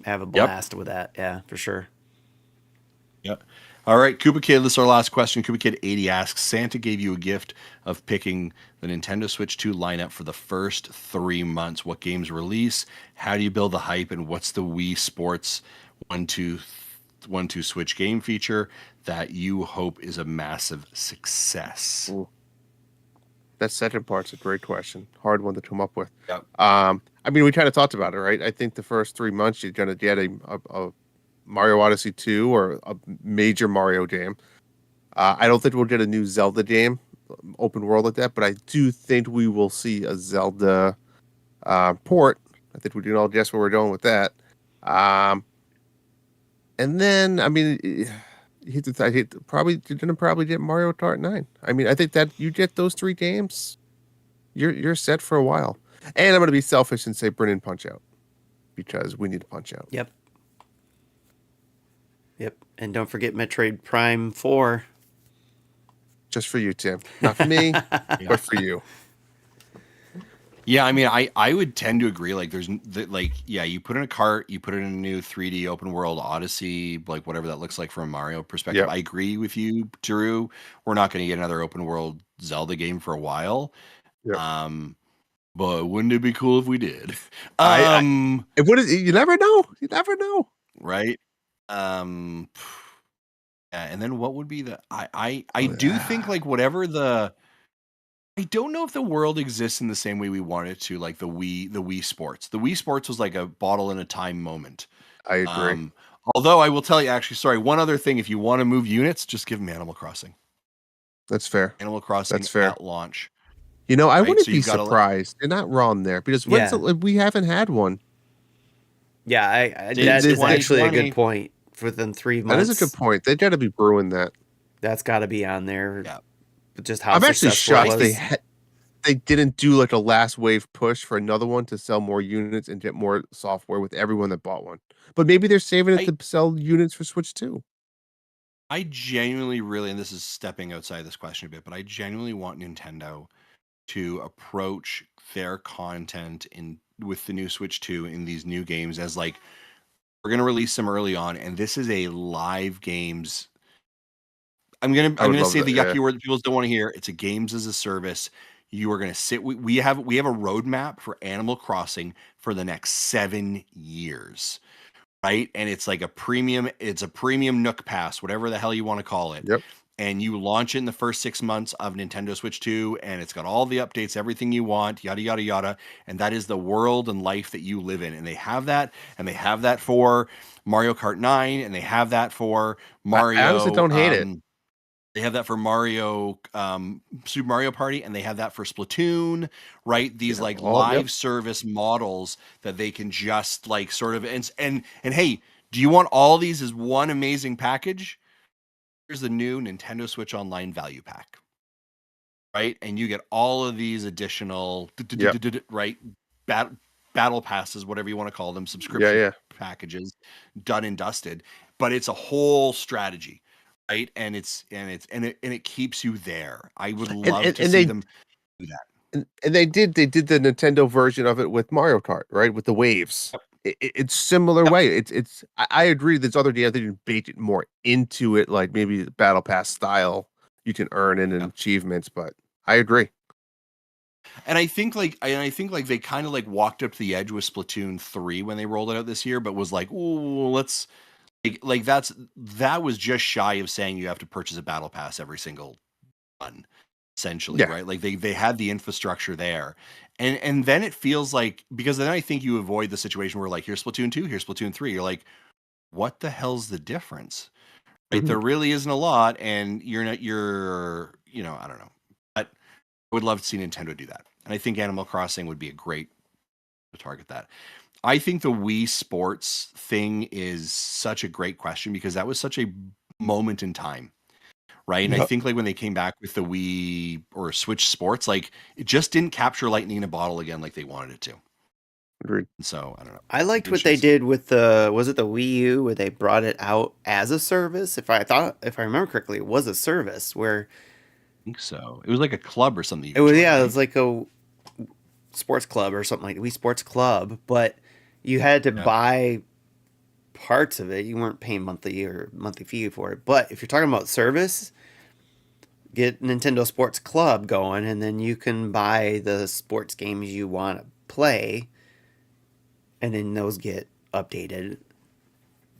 have a blast with that. Yeah, for sure. Yep. All right, Koopa Kid, this is our last question. Koopa Kid 80 asks, Santa gave you a gift of picking the Nintendo Switch 2 lineup for the first 3 months. What games release? How do you build the hype? And what's the Wii Sports 1-2 Switch game feature that you hope is a massive success? Ooh. That second part's a great question. Hard one to come up with. Yep. I mean, we kind of talked about it, right? I think the first 3 months you're gonna get a Mario Odyssey 2 or a major Mario game. I don't think we'll get a new Zelda game, open world like that, but I do think we will see a Zelda port. I think we can all guess where we're going with that. And then, I mean, you're gonna probably get Mario Kart 9. I mean, I think that you get those 3 games, you're set for a while. And I'm gonna be selfish and say bring in Punch Out because we need to Punch Out. Yep. And don't forget Metroid Prime 4. Just for you, Tim. Not for me, but for you. Yeah, I mean, I would tend to agree. Like, you put in a cart, you put in a new 3D open world Odyssey, like whatever that looks like from a Mario perspective. Yep. I agree with you, Drew. We're not going to get another open world Zelda game for a while. Yep. But wouldn't it be cool if we did? You never know. You never know. Right. And then what would be I do think like whatever I don't know if the world exists in the same way we want it to, like the Wii Sports. The Wii Sports was like a bottle in a time moment. I agree. Although I will tell you, actually, sorry, one other thing. If you want to move units, just give them Animal Crossing. That's fair. Animal Crossing That's fair. at launch. You know, I Right, wouldn't so be you've gotta surprised. They're not wrong there because we haven't had one. Yeah, Dude, that is it's actually a 2020. good point. Within 3 That months, is a good point. They got to be brewing that. that's got to be on there. Yeah. But just how I'm actually successful shocked it was. they didn't do like a last wave push for another one to sell more units and get more software with everyone that bought one. But maybe they're saving it to sell units for Switch 2. I genuinely really, and this is stepping outside this question a bit, but I genuinely want Nintendo to approach their content with the new Switch 2 in these new games as like, we're gonna release them early on, and this is a live games. I'm gonna say the yucky word that people don't want to hear. It's a games as a service. You are gonna sit. We have a roadmap for Animal Crossing for the next 7 years, right? And it's like a premium. It's a premium Nook Pass, whatever the hell you want to call it. Yep. And you launch it in the first 6 months of Nintendo Switch 2, and it's got all the updates, everything you want, yada, yada, yada. And that is the world and life that you live in. And they have that, for Mario Kart 9, and they have that for Mario. I honestly don't hate it. They have that for Mario, Super Mario Party, and they have that for Splatoon, right? These live service models that they can just like sort of, and hey, do you want all these as one amazing package? Here's the new Nintendo Switch Online Value Pack, right? And you get all of these additional, right, battle passes, whatever you want to call them, subscription packages, done and dusted. But it's a whole strategy, right? And it keeps you there. I would love to see them do that. And they did the Nintendo version of it with Mario Kart, right? With the waves. Yep. It's similar way. It's I agree. There's other games they can bake it more into it, like maybe the Battle Pass style. You can earn in achievements, but I agree. And I think they kind of like walked up to the edge with Splatoon 3 when they rolled it out this year, but was like, oh, let's like that was just shy of saying you have to purchase a Battle Pass every single run, essentially, right? Like they had the infrastructure there. And then it feels like, because then I think you avoid the situation where like, here's Splatoon 2, here's Splatoon 3. You're like, what the hell's the difference? Right? There really isn't a lot. And I don't know. would love to see Nintendo do that. And I think Animal Crossing would be a great to target that. I think the Wii Sports thing is such a great question because that was such a moment in time, right? And I think like when they came back with the Wii or Switch Sports, like it just didn't capture lightning in a bottle again like they wanted it to. Agreed. So I don't know. I liked what they did with the Wii U, where they brought it out as a service. If I remember correctly, it was a service where I think so. It was like a club or something. It was it was like a sports club or something like Wii Sports Club, but you had to buy parts of it. You weren't paying monthly fee for it. But if you're talking about service, get Nintendo Sports Club going, and then you can buy the sports games you want to play, and then those get updated,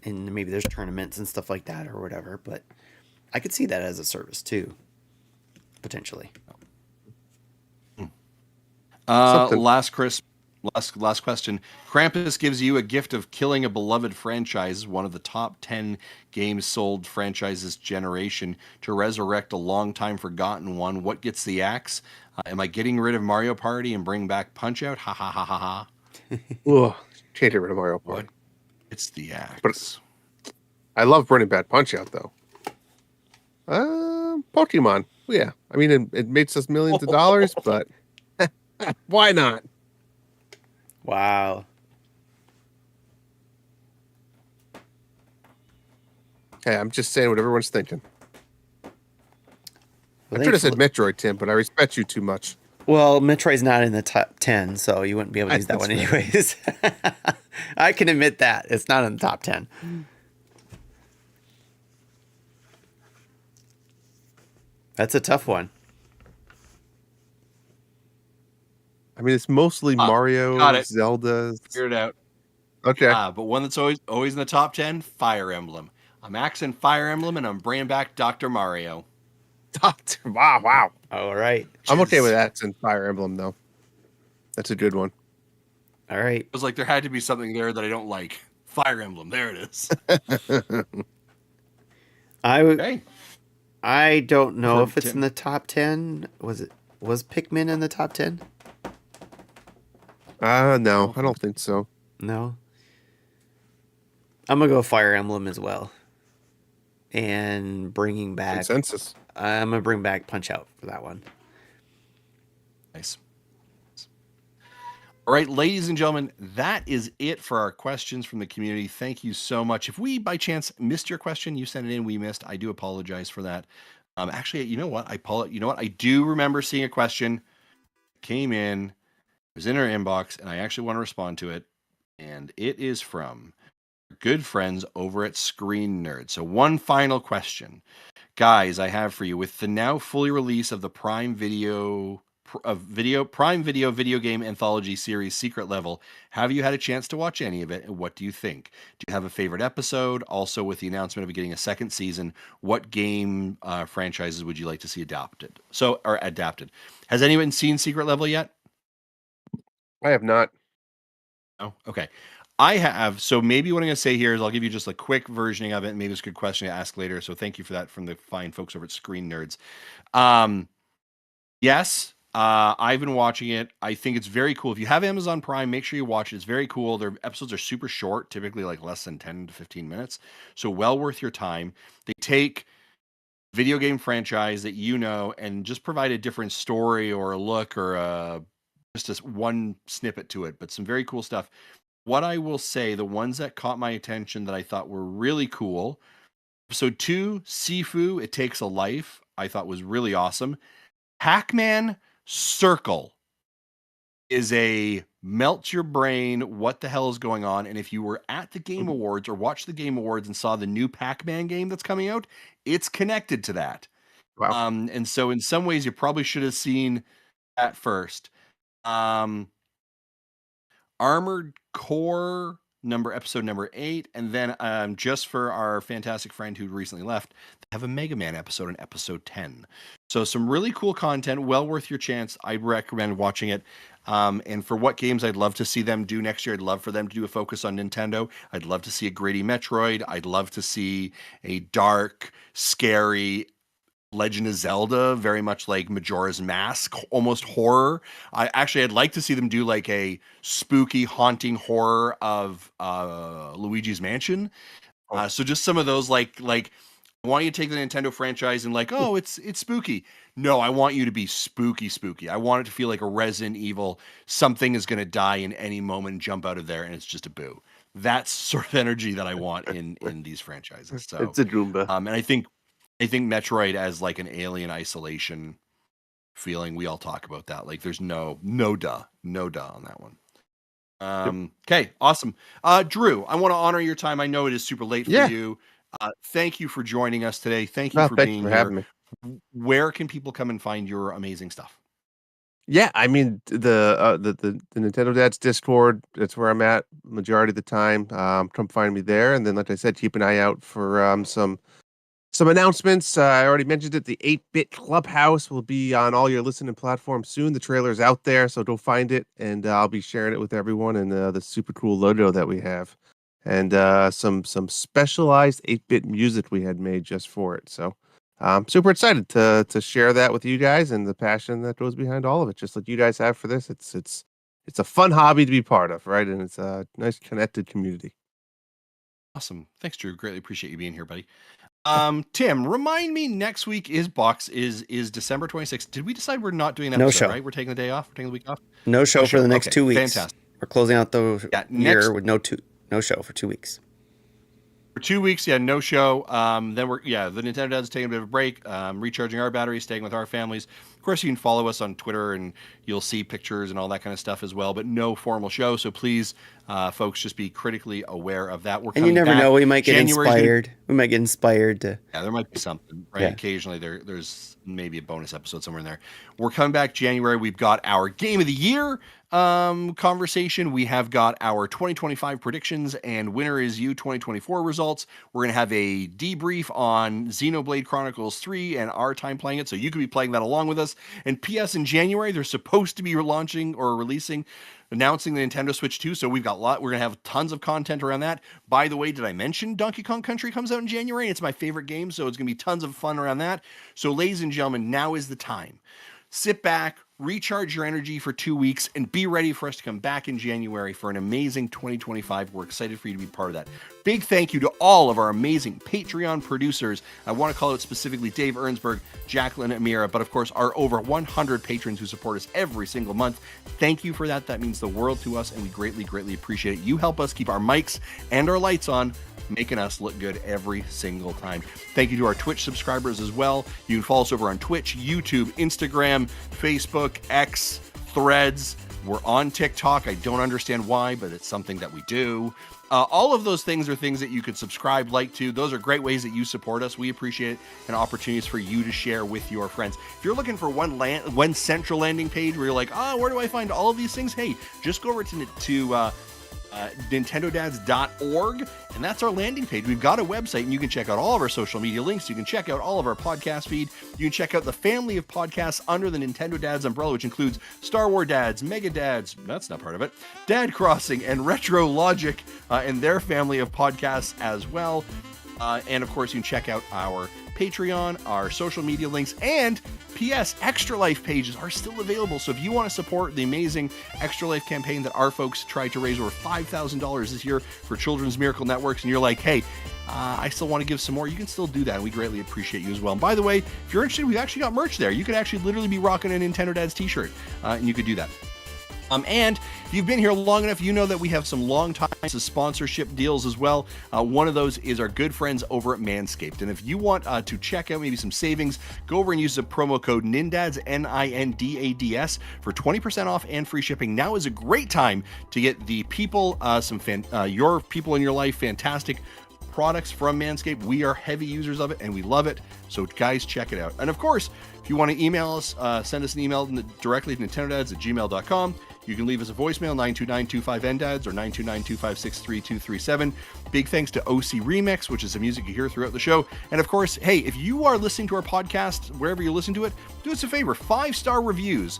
and maybe there's tournaments and stuff like that or whatever. But I could see that as a service too, potentially. Last question. Krampus gives you a gift of killing a beloved franchise, one of the top 10 games sold franchises generation, to resurrect a long time forgotten one. What gets the axe? Am I getting rid of Mario Party and bring back Punch Out? Ha ha ha ha ha. Ugh, can't get rid of Mario Party. It's the axe. But I love bringing back Punch Out though. Pokemon. Yeah, I mean it makes us millions of dollars, but why not? Wow. Hey, I'm just saying what everyone's thinking. Well, I should have said Metroid, Tim, but I respect you too much. Well, Metroid's not in the top 10, so you wouldn't be able to use that one anyways. I can admit that. It's not in the top 10. That's a tough one. I mean, it's mostly Mario, Zelda. Figured it out. Okay. But one that's always in the top 10, Fire Emblem. I'm axing Fire Emblem, and I'm bringing back Dr. Mario. Wow. All right. I'm okay with that in Fire Emblem, though. That's a good one. All right. It was like there had to be something there that I don't like. Fire Emblem. There it is. I don't know if it's in the top 10. Was Pikmin in the top 10? No, I don't think so. No. I'm going to go Fire Emblem as well. And bringing back... Consensus. I'm going to bring back Punch Out for that one. Nice. All right, ladies and gentlemen, that is it for our questions from the community. Thank you so much. If we, by chance, missed your question, you sent it in, we missed. I do apologize for that. Actually, you know what? I do remember seeing a question. Came in. It was in our inbox, and I actually want to respond to it. And it is from good friends over at Screen Nerd. So one final question. Guys, I have for you, with the now fully release of the Prime Video video game anthology series Secret Level, have you had a chance to watch any of it, and what do you think? Do you have a favorite episode? Also, with the announcement of it getting a second season, what game franchises would you like to see adapted? Has anyone seen Secret Level yet? I have not. Oh, okay. I have. So maybe what I'm going to say here is I'll give you just a quick versioning of it, and maybe it's a good question to ask later. So thank you for that from the fine folks over at Screen Nerds. Yes, I've been watching it. I think it's very cool. If you have Amazon Prime, make sure you watch it. It's very cool. Their episodes are super short, typically like less than 10 to 15 minutes. So well worth your time. They take video game franchise that you know and just provide a different story or a look or just one snippet to it, but some very cool stuff. What I will say, the ones that caught my attention that I thought were really cool. Episode 2, Sifu, It Takes a Life, I thought was really awesome. Pac-Man Circle is a melt your brain, what the hell is going on? And if you were at the Game Awards or watched the Game Awards and saw the new Pac-Man game that's coming out, it's connected to that. Wow. And so in some ways you probably should have seen that first. Armored Core episode number 8, and then just for our fantastic friend who recently left, they have a Mega Man episode in episode 10. So some really cool content, well worth your chance. I'd recommend watching it. And for what games I'd love to see them do next year, I'd love for them to do a focus on Nintendo. I'd love to see a gritty Metroid. I'd love to see a dark, scary Legend of Zelda, very much like Majora's Mask, almost horror. I'd like to see them do like a spooky, haunting horror of Luigi's Mansion. So just some of those like I want you to take the Nintendo franchise and like, oh, it's spooky. No, I want you to be spooky. I want it to feel like a Resident Evil. Something is going to die in any moment and jump out of there, and it's just a boo. That's sort of energy that I want in these franchises. So it's a Goomba. And I think Metroid as like an Alien Isolation feeling. We all talk about that. Like, there's no duh on that one. Okay, awesome. Drew, I want to honor your time. I know it is super late for you. Thank you for joining us today. Thank you for being here. Having me. Where can people come and find your amazing stuff? Yeah, I mean the Nintendo Dads Discord. That's where I'm at majority of the time. Come find me there, and then like I said, keep an eye out for some announcements. I already mentioned it. The 8-Bit Clubhouse will be on all your listening platforms soon. The trailer's out there, so go find it, and I'll be sharing it with everyone. And the super cool logo that we have, and some specialized 8-bit music we had made just for it. So I'm super excited to share that with you guys and the passion that goes behind all of it, just like you guys have for this. It's a fun hobby to be part of, right? And it's a nice connected community. Awesome. Thanks, Drew. Greatly appreciate you being here, buddy. Tim, remind me, next week is December 26th. Did we decide we're not doing that? No show, right? We're taking the day off. We're taking the week off. No show for the next 2 weeks. Fantastic. We're closing out the year with no show for 2 weeks. For 2 weeks, no show. Then the Nintendo Dads is taking a bit of a break, recharging our batteries, staying with our families. Of course, you can follow us on Twitter, and you'll see pictures and all that kind of stuff as well, but no formal show. So please, folks, just be critically aware of that. And you never know, we might get inspired. We might get inspired to... Yeah, there might be something, right? Yeah. Occasionally, there's maybe a bonus episode somewhere in there. We're coming back January. We've got our Game of the Year conversation. We have got our 2025 predictions and Winner Is You 2024 results. We're going to have a debrief on Xenoblade Chronicles 3 and our time playing it, so you can be playing that along with us. And PS, in January, they're supposed to be announcing the Nintendo Switch 2, so we're going to have tons of content around that. By the way, did I mention Donkey Kong Country comes out in January? It's my favorite game, so it's going to be tons of fun around that. So ladies and gentlemen, now is the time. Sit back, recharge your energy for 2 weeks, and be ready for us to come back in January for an amazing 2025. We're excited for you to be part of that. Big thank you to all of our amazing Patreon producers. I want to call out specifically Dave Ernsberg, Jacqueline Amira, but of course our over 100 patrons who support us every single month. Thank you for that. That means the world to us, and we greatly, greatly appreciate it. You help us keep our mics and our lights on, making us look good every single time. Thank you to our Twitch subscribers as well. You can follow us over on Twitch, YouTube, Instagram, Facebook, X, Threads. We're on TikTok. I don't understand why, but it's something that we do. All of those things are things that you could subscribe, like to. Those are great ways that you support us. We appreciate it, and opportunities for you to share with your friends. If you're looking for one central landing page where you're like, where do I find all of these things? Hey, just go over to nintendodads.org, and that's our landing page. We've got a website, and you can check out all of our social media links. You can check out all of our podcast feed. You can check out the family of podcasts under the Nintendo Dads umbrella, which includes Star Wars Dads, Mega Dads, that's not part of it, Dad Crossing, and Retro Logic, and their family of podcasts as well. And of course, you can check out our Patreon, our social media links, and PS Extra Life pages are still available. So if you want to support the amazing Extra Life campaign that our folks tried to raise over $5,000 this year for Children's Miracle Networks, and you're like, hey, I still want to give some more, you can still do that, and we greatly appreciate you as well. And by the way, if you're interested, we've actually got merch there. You could actually literally be rocking a Nintendo Dads t-shirt, and you could do that. And if you've been here long enough, you know that we have some long time sponsorship deals as well. One of those is our good friends over at Manscaped. And if you want to check out maybe some savings, go over and use the promo code NINDADS, NINDADS, for 20% off and free shipping. Now is a great time to get the people, your people in your life, fantastic products from Manscaped. We are heavy users of it, and we love it. So guys, check it out. And of course, if you want to email us, send us an email directly to nintendodads@gmail.com. You can leave us a voicemail, 929-25-NDADS or 929-256-3237. Big thanks to OC Remix, which is the music you hear throughout the show. And of course, hey, if you are listening to our podcast, wherever you listen to it, do us a favor, 5-star reviews.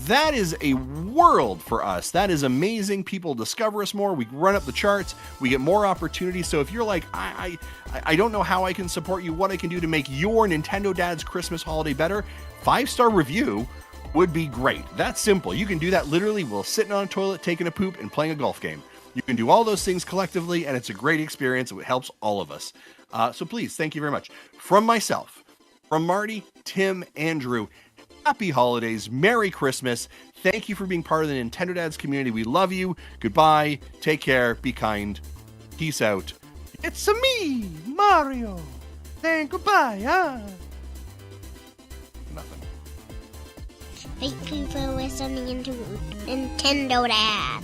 That is a world for us. That is amazing. People discover us more. We run up the charts. We get more opportunities. So if you're like, I don't know how I can support you, what I can do to make your Nintendo Dad's Christmas holiday better, 5-star review would be great. That's simple. You can do that literally while sitting on a toilet, taking a poop, and playing a golf game. You can do all those things collectively, and it's a great experience. It helps all of us. So please, thank you very much. From myself, from Marty, Tim, Andrew, happy holidays, Merry Christmas. Thank you for being part of the Nintendo Dads community. We love you. Goodbye. Take care. Be kind. Peace out. It's me, Mario. Saying goodbye, huh? Nothing. Thank you for listening to Nintendo Dad.